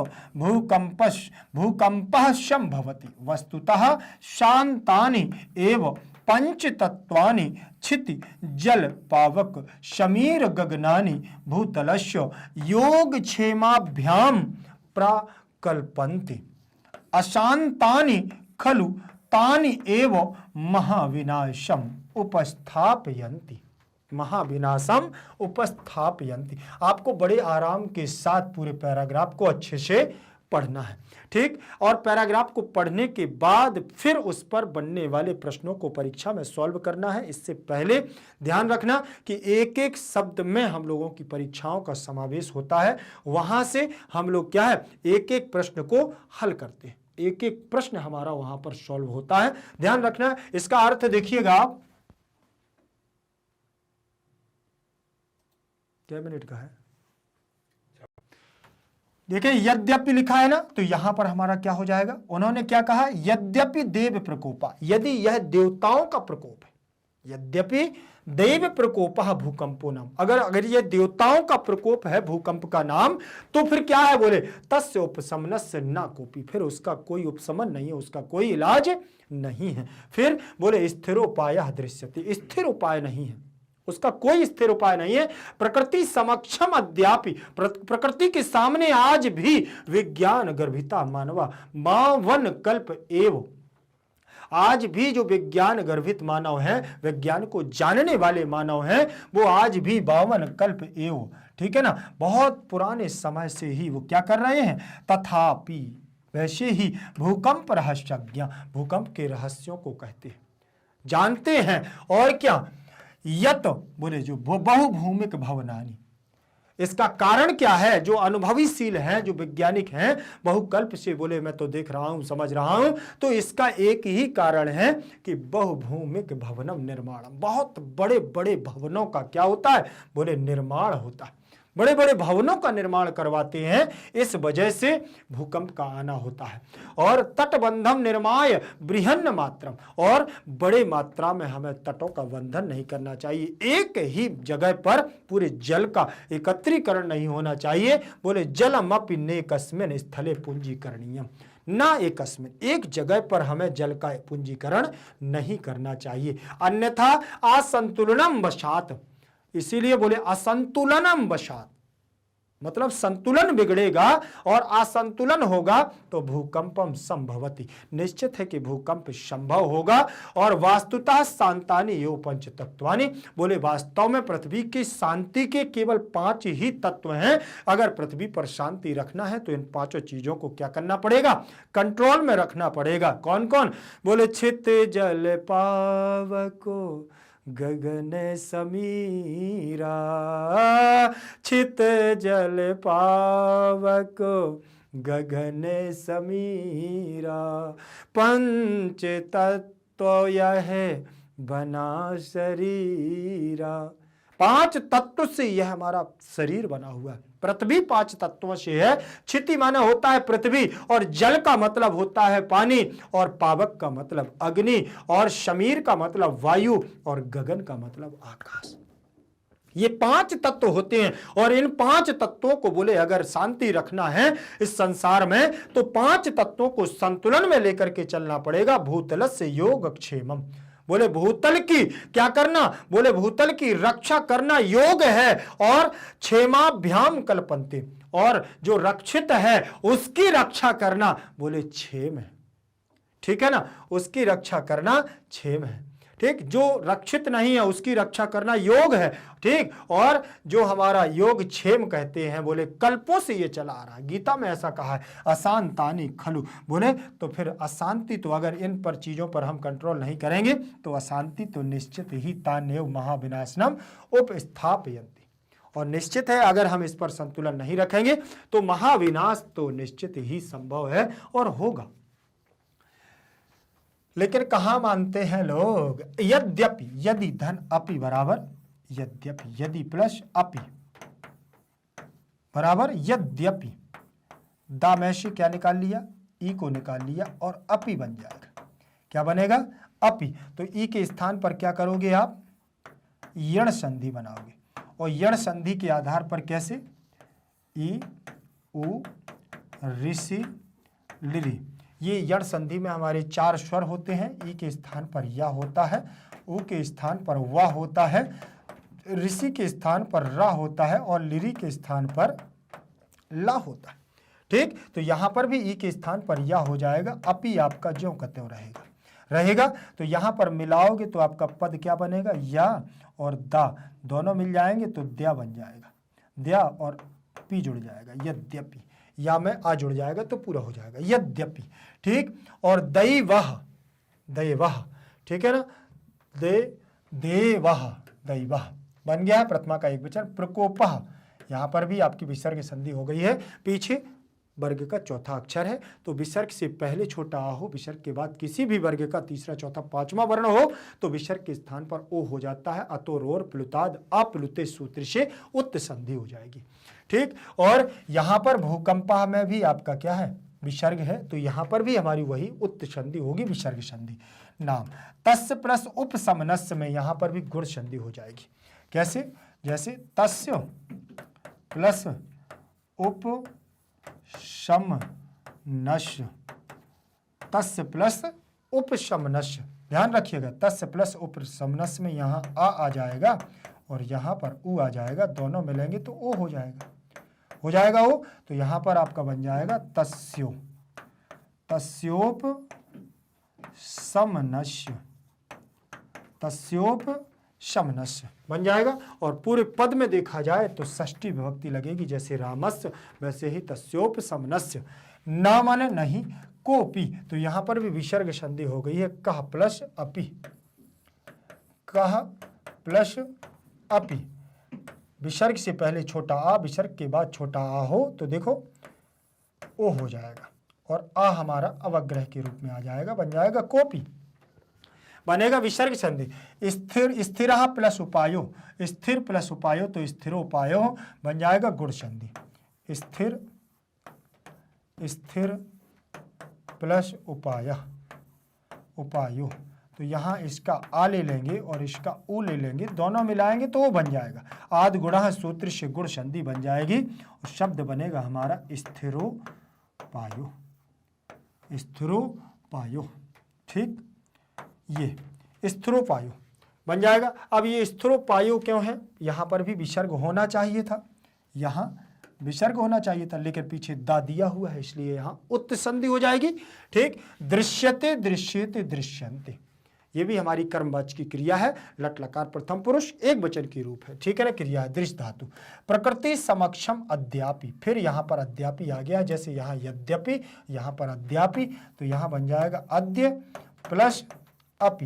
भूकंपः संभवति वस्तुतः शांतानि एव पंचतत्वानि क्षिति जल पावक शमीर गगनानि भूतलस्य योगक्षेमाभ्याम प्रकल्पन्ते अशांतानि खलु तानि एव महाविनाशम उपस्थापयन्ति महाविनाशम उपस्थापयन्ति। आपको बड़े आराम के साथ पूरे पैराग्राफ को अच्छे से पढ़ना है, ठीक। और पैराग्राफ को पढ़ने के बाद फिर उस पर बनने वाले प्रश्नों को परीक्षा में सॉल्व करना है। इससे पहले ध्यान रखना कि एक एक शब्द में हम लोगों की परीक्षाओं का समावेश होता है, वहां से हम लोग क्या है एक एक प्रश्न को हल करते हैं, एक एक प्रश्न हमारा वहां पर सॉल्व होता है। ध्यान रखना, इसका अर्थ देखिएगा आप, क्या मिनट का है, देखिए यद्यपि लिखा है ना, तो यहां पर हमारा क्या हो जाएगा, उन्होंने क्या कहा, यद्यपि देव प्रकोपा, यदि यह देवताओं का प्रकोप है, यद्यपि देव प्रकोपः भूकंपो नाम, अगर यह देवताओं का प्रकोप है भूकंप का नाम, तो फिर क्या है, बोले तस्य उपशमनस्य न कोपी, फिर उसका कोई उपशमन नहीं है, उसका कोई इलाज नहीं है। फिर बोले स्थिरोपायः दृश्यते, स्थिर उपाय नहीं है, उसका कोई स्थिर उपाय नहीं है। प्रकृति समक्षम अद्यापि, प्रकृति के सामने आज भी विज्ञान गर्भिता मानवा मावन कल्प एव, आज भी जो विज्ञान गर्भित मानव है, विज्ञान को जानने वाले मानव हैं, वो आज भी 52 कल्प एव, ठीक है ना, बहुत पुराने समय से ही वो क्या कर रहे हैं, तथापि वैसे ही भूकंप रहस्यज्ञ, भूकंप के रहस्यों को कहते हैं, जानते हैं। और क्या, यत बोले जो बहुभूमिक भवनानि, इसका कारण क्या है, जो अनुभवीशील हैं, जो वैज्ञानिक हैं, बहुकल्प से बोले मैं तो देख रहा हूं, समझ रहा हूं, तो इसका एक ही कारण है कि बहुभूमिक भवनम निर्माणम, बहुत बड़े बड़े भवनों का क्या होता है, बोले निर्माण होता है, बड़े बड़े भवनों का निर्माण करवाते हैं, इस वजह से भूकंप का आना होता है। और तटबंधम निर्माय बृहन्न मात्रम, और बड़े मात्रा में हमें तटों का बंधन नहीं करना चाहिए, एक ही जगह पर पूरे जल का एकत्रीकरण नहीं होना चाहिए, बोले जलमपि नेकस्मिन् स्थले पुंजीकरणीयम्, ना एकस्मिन, एक जगह पर हमें जल का पूंजीकरण नहीं करना चाहिए, अन्यथा असंतुलनम वशात, इसीलिए बोले असंतुलनम वशात, मतलब संतुलन बिगड़ेगा और असंतुलन होगा तो भूकंपम संभवति, निश्चित है कि भूकंप संभव होगा। और वास्तुतः शांतानि एव पंच तत्वानि, बोले वास्तव में पृथ्वी की शांति के केवल 5 ही तत्व हैं। अगर पृथ्वी पर शांति रखना है तो इन 5 चीजों को क्या करना पड़ेगा, कंट्रोल में रखना पड़ेगा। कौन कौन, बोले छित जल पावको गगन समीरा, छित जल पावक गगन समीरा, पंच तत्व यह बना शरीरा, 5 तत्व से यह हमारा शरीर बना हुआ है। पृथ्वी 5 तत्वों से है, क्षिति माना होता है पृथ्वी, और जल का मतलब होता है पानी, और पावक का मतलब अग्नि, और शमीर का मतलब वायु, और गगन का मतलब आकाश। ये 5 तत्व होते हैं, और इन 5 तत्वों को बोले अगर शांति रखना है इस संसार में, तो 5 तत्वों को संतुलन में लेकर के चलना पड़ेगा। भूतलस्य योगक्षेमम्, बोले भूतल की क्या करना, बोले भूतल की रक्षा करना योग है, और क्षेमाभ्याम कल्पन्ते, और जो रक्षित है उसकी रक्षा करना बोले क्षेम है, ठीक है ना, उसकी रक्षा करना क्षेम है, ठीक। जो रक्षित नहीं है उसकी रक्षा करना योग है, ठीक। और जो हमारा योग क्षेम कहते हैं, बोले कल्पों से ये चला आ रहा है, गीता में ऐसा कहा है, अशांतानि खलु, बोले तो फिर अशांति, तो अगर इन पर चीजों पर हम कंट्रोल नहीं करेंगे तो अशांति तो निश्चित ही तान्यव महाविनाशनम उपस्थापयन्ति। और निश्चित है अगर हम इस पर संतुलन नहीं रखेंगे तो महाविनाश तो निश्चित ही संभव है और होगा। लेकिन कहां मानते हैं लोग? यद्यपि, यदि धन अपि बराबर, यद्यपि, यदि प्लस अपि बराबर यद्यपि, दामैशी क्या निकाल लिया? ई को निकाल लिया और अपि बन जाएगा। क्या बनेगा? अपि। तो ई के स्थान पर क्या करोगे आप? यण संधि बनाओगे। और यण संधि के आधार पर कैसे? ई, उ, ऋषि, लिरि। ये यण संधि में हमारे 4 स्वर होते हैं। ई के स्थान पर या होता है, उ के स्थान पर वा होता है, ऋषि के स्थान पर रा होता है और लिरि के स्थान पर ला होता है। ठीक, तो यहां पर भी ई के स्थान पर या हो जाएगा, अपि आपका ज्यों का त्यों रहेगा। तो यहां पर मिलाओगे तो आपका पद क्या बनेगा? या और दा दोनों मिल जाएंगे तो द्या बन जाएगा। द्या और पी जुड़ जाएगा, यद्यपि। या में आ जुड़ जाएगा तो पूरा हो जाएगा, यद्यपि। ठीक, और दैवह, दैवह, ठीक है ना? देवह, दैवह बन गया है प्रथमा का एक वचन। प्रकोपः, यहां पर भी आपकी विसर्ग संधि हो गई है। पीछे वर्ग का चौथा अक्षर है तो विसर्ग से पहले छोटा आ हो, विसर्ग के बाद किसी भी वर्ग का तीसरा, चौथा, पांचवा वर्ण हो तो विसर्ग के स्थान पर ओ हो जाता है। अतोरोर प्लुताद अप्लुते सूत्र से उत्त संधि हो जाएगी। ठीक, और यहां पर भूकंपा में भी आपका क्या है? विसर्ग है, तो यहां पर भी हमारी वही उत्त संधि होगी, विसर्ग संधि। नाम तस्य प्लस उपशमनस्य में यहां पर भी गुण संधि हो जाएगी। कैसे? जैसे तस्य प्लस उपशमनस्य, तस्य प्लस उपशमनस्य, ध्यान रखिएगा, तस्य प्लस उपशमनस्य में यहाँ आ जाएगा और यहाँ पर उ आ जाएगा, दोनों मिलेंगे तो ओ हो जाएगा ओ। तो यहाँ पर आपका बन जाएगा तस्यो, तस्योपशमनस्य, तस्योपशमनस्य बन जाएगा। और पूरे पद में देखा जाए तो षष्ठी विभक्ति लगेगी, जैसे रामस्य वैसे ही तस्योपशमनस्य। न माने नहीं, कोपि, तो यहां पर भी विसर्ग संधि हो गई है। कह प्लस अपि, कह प्लस अपि, विसर्ग से पहले छोटा आ, विसर्ग के बाद छोटा आ हो तो देखो ओ हो जाएगा और आ हमारा अवग्रह के रूप में आ जाएगा, बन जाएगा कोपि, बनेगा विसर्ग संधि। स्थिर, स्थिरः प्लस उपायो, स्थिर प्लस उपायो तो स्थिरोपायो बन जाएगा गुण संधि। स्थिर, स्थिर प्लस उपाय, उपायो, तो यहाँ इसका आ ले लेंगे और इसका उ ले लेंगे, दोनों मिलाएंगे तो वो बन जाएगा। आद गुणः सूत्र से गुण संधि बन जाएगी और शब्द बनेगा हमारा स्थिरोपायो, स्थिरोपायो। ठीक, ये स्थिरोपायो बन जाएगा। अब ये स्थिरोपायो क्यों है? यहाँ पर भी विसर्ग होना चाहिए था, यहाँ विसर्ग होना चाहिए था, लेकिन पीछे दा दिया हुआ है इसलिए यहाँ उत्त संधि हो जाएगी। ठीक, दृश्यते, दृश्यते, दृश्यन्ते, ये भी हमारी कर्मवाच्य की क्रिया है। लट लकार प्रथम पुरुष एक वचन की रूप है। ठीक है ना? क्रिया है दृश्य धातु। प्रकृति समक्षम अद्यापि, फिर यहाँ पर अद्यापि आ गया, जैसे यहाँ यद्यपि, यहाँ पर अद्यापि, तो यहाँ बन जाएगा अद्य प्लस अपि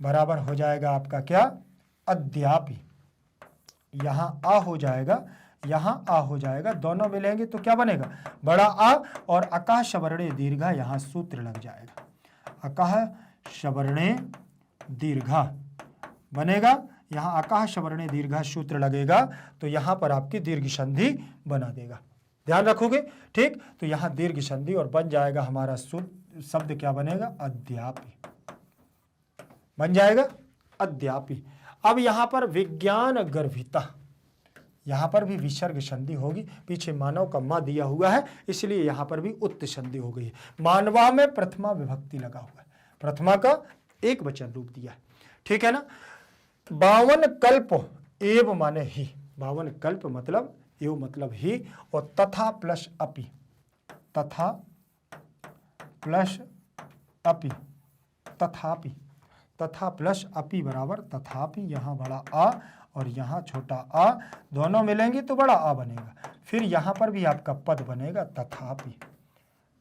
बराबर हो जाएगा आपका क्या? अद्यापि। यहाँ आ हो जाएगा, यहाँ आ हो जाएगा, दोनों मिलेंगे तो क्या बनेगा? बड़ा आ और अकाह शवर्णे दीर्घा, यहाँ सूत्र लग जाएगा। अकाह शवर्णे दीर्घा बनेगा, यहाँ अकाह शवर्णे दीर्घा सूत्र लगेगा तो यहाँ पर आपकी दीर्घ संधि बना देगा, ध्यान रखोगे। ठीक, तो यहाँ दीर्घ संधि और बन जाएगा हमारा शब्द क्या बनेगा? अद्यापि बन जाएगा, अद्यापि। अब यहाँ पर विज्ञान गर्भिता, यहाँ पर भी विसर्ग संधि होगी, पीछे मानव का मा दिया हुआ है इसलिए यहाँ पर भी उत्त संधि हो गई है। मानवा में प्रथमा विभक्ति लगा हुआ है, प्रथमा का एक वचन रूप दिया है। ठीक है ना? 52 कल्प एव माने ही, 52 कल्प मतलब एव मतलब ही, और तथा प्लस अपि, तथा प्लस अपि, तथापि, तथा प्लस अपि बराबर तथापि, यहाँ बड़ा आ और यहाँ छोटा आ, दोनों मिलेंगे तो बड़ा आ बनेगा। फिर यहाँ पर भी आपका पद बनेगा तथापि,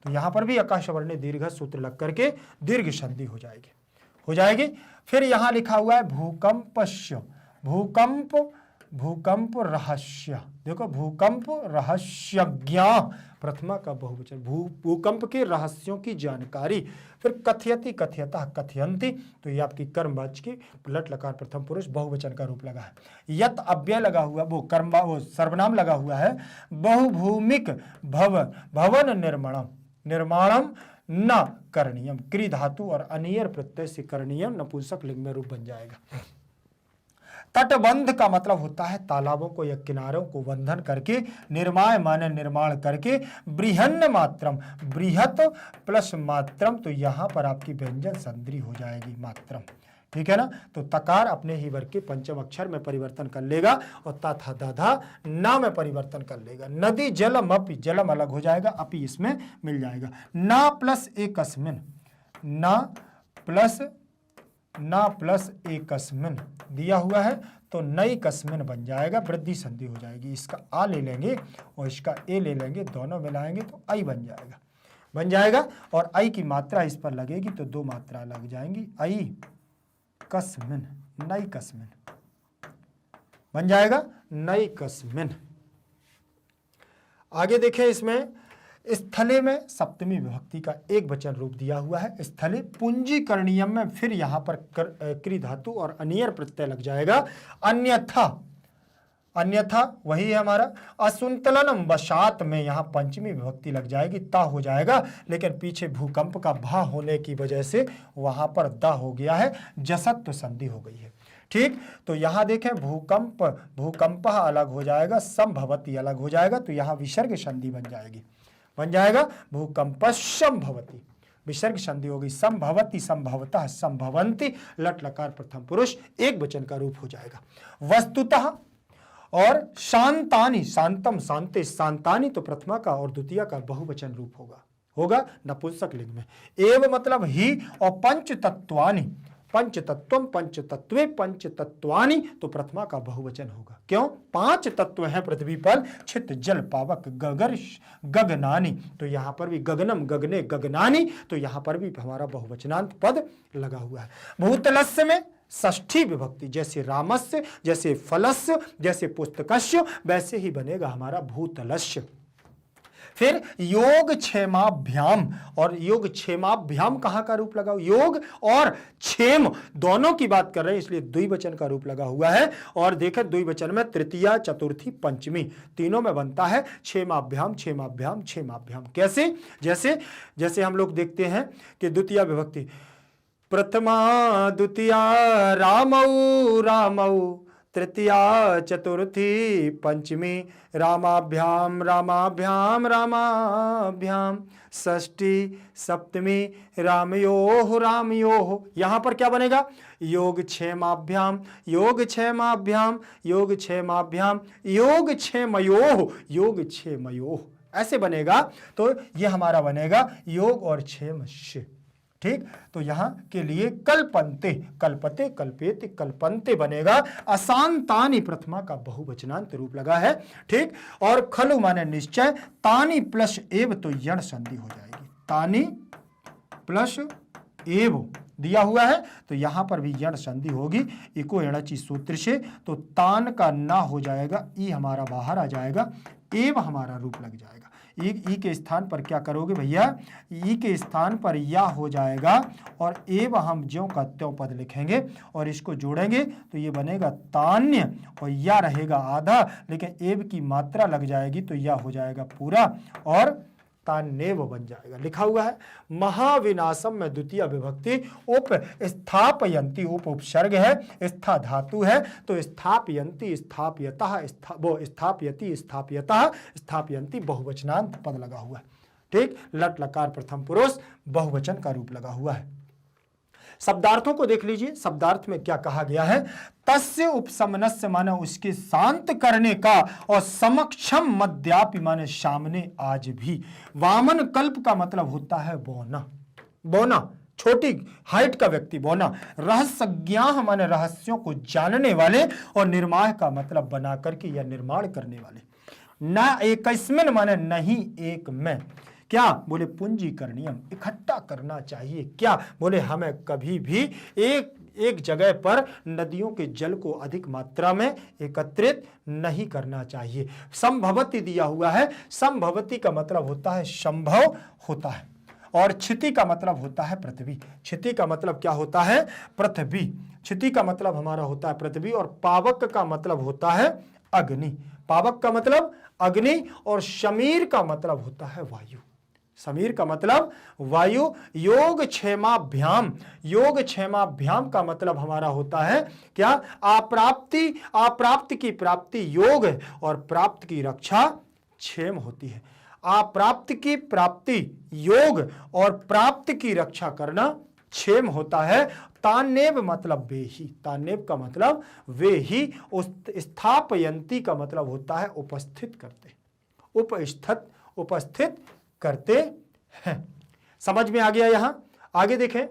तो यहाँ पर भी आकाश वर्ण दीर्घ सूत्र लग करके दीर्घ संधि हो जाएगी। फिर यहाँ लिखा हुआ है भूकंपस्य, भूकंप भूकंप रहस्य, देखो भूकंप रहस्यज्ञ प्रथमा का बहुवचन, भूकंप के रहस्यों की जानकारी। फिर कथयति कथयतः कथयन्ति, तो ये आपकी कर्मवाच्य की लट लकार प्रथम पुरुष बहुवचन का रूप लगा है। यत अव्यय लगा हुआ, वो सर्वनाम लगा हुआ है। बहुभूमिक भवन निर्माणम न करणीयम, क्री धातु और अनियर प्रत्यय से करणीयम नपुंसक लिंग में रूप बन जाएगा। तटबंध का मतलब होता है तालाबों को या किनारों को बंधन करके, निर्माय माने निर्माण करके, बृहन्न मात्रम, बृहत प्लस मात्रम, तो यहां पर आपकी व्यंजन संधि हो जाएगी मात्रम, ठीक है ना। तो तकार अपने ही वर्ग के पंचम अक्षर में परिवर्तन कर लेगा और तथा दाधा ना में परिवर्तन कर लेगा। नदी जलम अपि, जलम अलग हो जाएगा, अपि इसमें मिल जाएगा। ना प्लस एकस्मिन, ना प्लस एकस्मिन दिया हुआ है तो नई कस्मिन बन जाएगा, वृद्धि संधि हो जाएगी। इसका आ ले लेंगे और इसका ए ले लेंगे, दोनों मिलाएंगे तो आई बन जाएगा। और आई की मात्रा इस पर लगेगी तो दो मात्रा लग जाएंगी, आई कस्मिन, नई कस्मिन बन जाएगा, नई कस्मिन। आगे देखें, इसमें स्थले में सप्तमी विभक्ति का एक वचन रूप दिया हुआ है। स्थले पुंजीकरणीयम में फिर यहां पर क्री धातु और अनियर प्रत्यय लग जाएगा। अन्यथा वही है हमारा। असुंतलन वशात में यहां पंचमी विभक्ति लग जाएगी, ता हो जाएगा, लेकिन पीछे भूकंप का भा होने की वजह से वहां पर दा हो गया है, जसत्व संधि हो गई है, ठीक। तो यहां देखें भूकंप अलग हो जाएगा, संभवती अलग हो जाएगा, तो यहां विसर्ग संधि बन जाएगा भूकंपशम भवती, विसर्ग संधि होगी, संभवती संभवतः संभवंती, लट लकार प्रथम पुरुष एक वचन का रूप हो जाएगा। वस्तुतः और शांतानि, शांतम शांते शांतानि, तो प्रथमा का और द्वितीय का बहुवचन रूप होगा नपुंसक लिंग में। एव मतलब ही, और पंच तत्वानि, पंचतत्वम पंचतत्वे पंचतत्वानि, तो प्रथमा का बहुवचन होगा। क्यों? 5 तत्व हैं पृथ्वी पर, छित जल पावक गगर गगनानि, तो यहां पर भी गगनम गगने गगनानि, तो यहां पर भी हमारा बहुवचनांत पद लगा हुआ है। भूतलस्य में षष्ठी विभक्ति, जैसे रामस्य, जैसे फलस्य, जैसे पुस्तकस्य, वैसे ही बनेगा हमारा भूतलस्य। फिर योग क्षेमाभ्याम, और योग क्षेमाभ्याम कहां का रूप लगा? योग और क्षेम दोनों की बात कर रहे हैं, इसलिए द्विवचन का रूप लगा हुआ है। और देखें द्विवचन में तृतीया चतुर्थी पंचमी तीनों में बनता है क्षेमाभ्याम क्षेमाभ्याम क्षेमाभ्याम। कैसे? जैसे हम लोग देखते हैं कि द्वितीया विभक्ति, प्रथमा द्वितीया रामौ तृतीया चतुर्थी पंचमी रामाभ्याम रामाभ्याम रामाभ्याम, षष्ठी सप्तमी रामयोः। यहां पर क्या बनेगा? योग क्षेमाभ्याम योग क्षेमाभ्याम योग क्षेमाभ्याम योग क्षेमयोः, ऐसे बनेगा। तो ये हमारा बनेगा योग और क्षेमस्य, ठीक। तो यहां के लिए कल्पन्ते कल्पते कल्पेते कल्पन्ते बनेगा। अशांतानि प्रथमा का बहुवचनांत रूप लगा है, ठीक। और खलु माने निश्चय, तानि प्लस एव, तो यण संधि हो जाएगी, तानि प्लस एव दिया हुआ है, तो यहां पर भी यण संधि होगी इको एणचि सूत्र से। तो तान का ना हो जाएगा, ई हमारा बाहर आ जाएगा, एव हमारा रूप लग जाएगा। ई के स्थान पर क्या करोगे भैया? ई के स्थान पर या हो जाएगा और एव हम ज्यों का त्यों पद लिखेंगे और इसको जोड़ेंगे तो ये बनेगा तान्य, और या रहेगा आधा, लेकिन एव की मात्रा लग जाएगी तो या हो जाएगा पूरा और तान्येव बन जाएगा। लिखा हुआ है महाविनाशम में द्वितीय विभक्ति उप स्थापयंती, उप उपसर्ग है, स्था धातु है, तो स्थापयंती स्थापयतः, वो स्थापयति स्थापयतः स्थापयंती बहुवचनांत पद लगा हुआ है, ठीक। लट लकार प्रथम पुरुष बहुवचन का रूप लगा हुआ है। शब्दार्थों को देख लीजिए, शब्दार्थ में क्या कहा गया है? तस्य उपशमनस्य माने उसके शांत करने का, और समक्षम मध्यापि माने सामने आज भी। वामन कल्प का मतलब होता है बौना, बौना छोटी हाइट का व्यक्ति बौना। रहस्यज्ञा माने रहस्यों को जानने वाले, और निर्माण का मतलब बना करके या निर्माण करने वाले। न एकस्मिन माने नहीं एक में, क्या बोले? पूंजीकरणीयम, इकट्ठा करना चाहिए। क्या बोले? हमें कभी भी एक जगह पर नदियों के जल को अधिक मात्रा में एकत्रित नहीं करना चाहिए। संभवति दिया हुआ है, संभवति का मतलब होता है संभव होता है, और क्षिति का मतलब होता है पृथ्वी। क्षिति का मतलब क्या होता है? पृथ्वी। क्षिति का मतलब हमारा होता है पृथ्वी, और पावक का मतलब होता है अग्नि। पावक का मतलब अग्नि, और शमीर का मतलब होता है वायु। समीर का मतलब वायु। योग क्षेमाभ्याम, योग क्षेमाभ्याम का मतलब हमारा होता है क्या? अप्राप्ति, अप्राप्त की प्राप्ति योग है, और प्राप्त की रक्षा क्षेम होती है। अप्राप्त की प्राप्ति योग, और प्राप्त की रक्षा करना क्षेम होता है। तान्नेव मतलब वे ही, तान्नेव का मतलब वे ही। स्थापयंती का मतलब होता है उपस्थित करते, उपस्थित करते हैं। समझ में आ गया? यहां आगे देखें,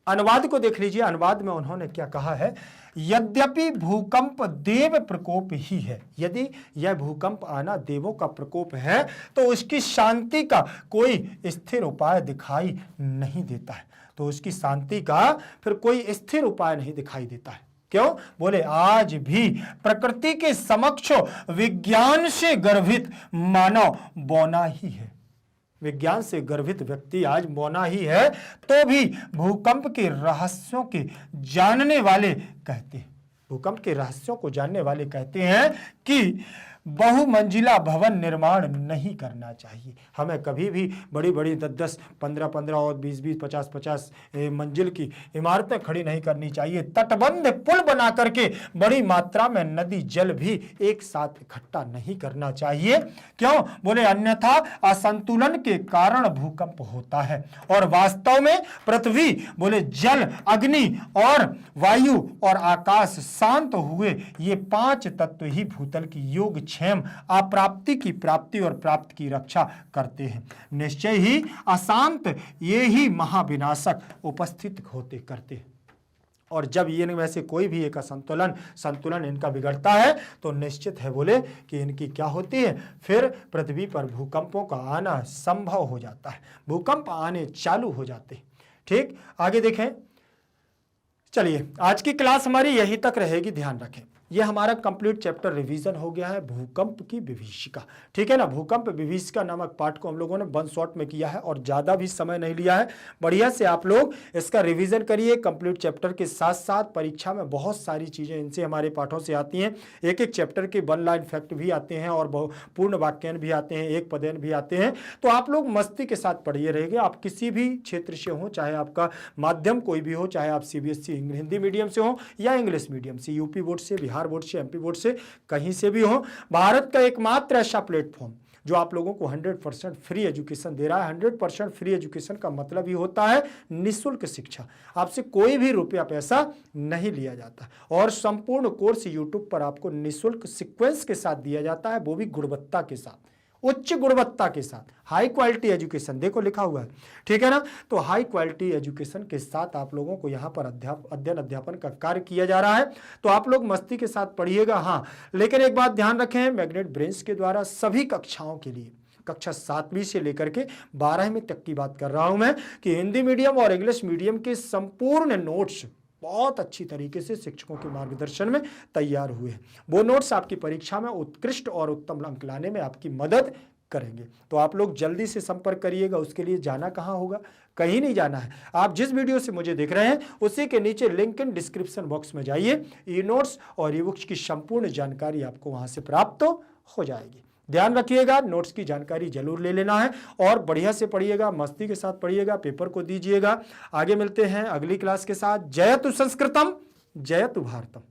अनुवाद को देख लीजिए। अनुवाद में उन्होंने क्या कहा है? यद्यपि भूकंप देव प्रकोप ही है, यदि यह भूकंप आना देवों का प्रकोप है तो उसकी शांति का कोई स्थिर उपाय दिखाई नहीं देता है। तो उसकी शांति का फिर कोई स्थिर उपाय नहीं दिखाई देता है। क्यों? बोले आज भी प्रकृति के समक्ष विज्ञान से गर्भित मानव बौना ही है। विज्ञान से गर्भित व्यक्ति आज मौना ही है, तो भी भूकंप के रहस्यों के जानने वाले कहते हैं, भूकंप के रहस्यों को जानने वाले कहते हैं कि बहुमंजिला भवन निर्माण नहीं करना चाहिए। हमें कभी भी बड़ी बड़ी 10-10, 15-15 और 20-20, 50-50 मंजिल की इमारतें खड़ी नहीं करनी चाहिए। तटबंध पुल बना करके बड़ी मात्रा में नदी जल भी एक साथ इकट्ठा नहीं करना चाहिए। क्यों? बोले अन्यथा असंतुलन के कारण भूकंप होता है। और वास्तव में पृथ्वी, बोले जल, अग्नि और वायु और आकाश शांत हुए, ये 5 तत्व ही भूतल की योग क्षेम, अप्राप्ति की प्राप्ति और प्राप्ति की रक्षा करते हैं। निश्चय ही अशांत ये ही महाविनाशक उपस्थित होते करते हैं। और जब ये इनमें से कोई भी एक संतुलन इनका बिगड़ता है तो निश्चित है बोले कि इनकी क्या होती है? फिर पृथ्वी पर भूकंपों का आना संभव हो जाता है, भूकंप आने चालू हो जाते हैं। ठीक, आगे देखें। चलिए, आज की क्लास हमारी यहीं तक रहेगी, ध्यान रखें। ये हमारा कंप्लीट चैप्टर रिवीजन हो गया है, भूकंप की विभीषिका। ठीक है ना? भूकंप विभीषिका नामक पाठ को हम लोगों ने 1 शॉट में किया है और ज़्यादा भी समय नहीं लिया है। बढ़िया से आप लोग इसका रिवीजन करिए। कंप्लीट चैप्टर के साथ साथ परीक्षा में बहुत सारी चीज़ें इनसे हमारे पाठों से आती हैं। एक एक चैप्टर के 1 लाइन फैक्ट भी आते हैं और पूर्ण वाक्यान भी आते हैं, एक पदेन भी आते हैं। तो आप लोग मस्ती के साथ पढ़िए रहेंगे। आप किसी भी क्षेत्र से हो, चाहे आपका माध्यम कोई भी हो, चाहे आप CBSE हिंदी मीडियम से हो या इंग्लिश मीडियम से, यूपी बोर्ड से, बिहार बोर्ड से, MP बोर्ड से, कहीं से भी हो, भारत का एकमात्र ऐसा प्लेटफॉर्म जो आप लोगों को 100% फ्री एजुकेशन दे रहा है। 100% फ्री एजुकेशन का मतलब ही होता है निःशुल्क शिक्षा। आपसे कोई भी रुपया पैसा नहीं लिया जाता, और संपूर्ण कोर्स यूट्यूब पर आपको निःशुल्क सीक्वेंस के साथ दिया जाता है, वो भी गुणवत्ता के साथ, उच्च गुणवत्ता के साथ, हाई क्वालिटी एजुकेशन। देखो लिखा हुआ है, ठीक है ना? तो हाई क्वालिटी एजुकेशन के साथ आप लोगों को यहाँ पर अध्ययन अध्यापन का कार्य किया जा रहा है। तो आप लोग मस्ती के साथ पढ़िएगा। हाँ, लेकिन एक बात ध्यान रखें, मैग्नेट ब्रेन्स के द्वारा सभी कक्षाओं के लिए, कक्षा 7वीं से लेकर के 12वीं तक की बात कर रहा हूं मैं, कि हिंदी मीडियम और इंग्लिश मीडियम के संपूर्ण नोट्स बहुत अच्छी तरीके से शिक्षकों के मार्गदर्शन में तैयार हुए हैं। वो नोट्स आपकी परीक्षा में उत्कृष्ट और उत्तम अंक लाने में आपकी मदद करेंगे। तो आप लोग जल्दी से संपर्क करिएगा। उसके लिए जाना कहाँ होगा? कहीं नहीं जाना है। आप जिस वीडियो से मुझे देख रहे हैं उसी के नीचे लिंक इन डिस्क्रिप्शन बॉक्स में जाइए। ई नोट्स और ई बुक्स की संपूर्ण जानकारी आपको वहां से प्राप्त हो जाएगी। ध्यान रखिएगा, नोट्स की जानकारी जरूर ले लेना है और बढ़िया से पढ़िएगा, मस्ती के साथ पढ़िएगा, पेपर को दीजिएगा। आगे मिलते हैं अगली क्लास के साथ। जयतु संस्कृतम, जयतु भारतम।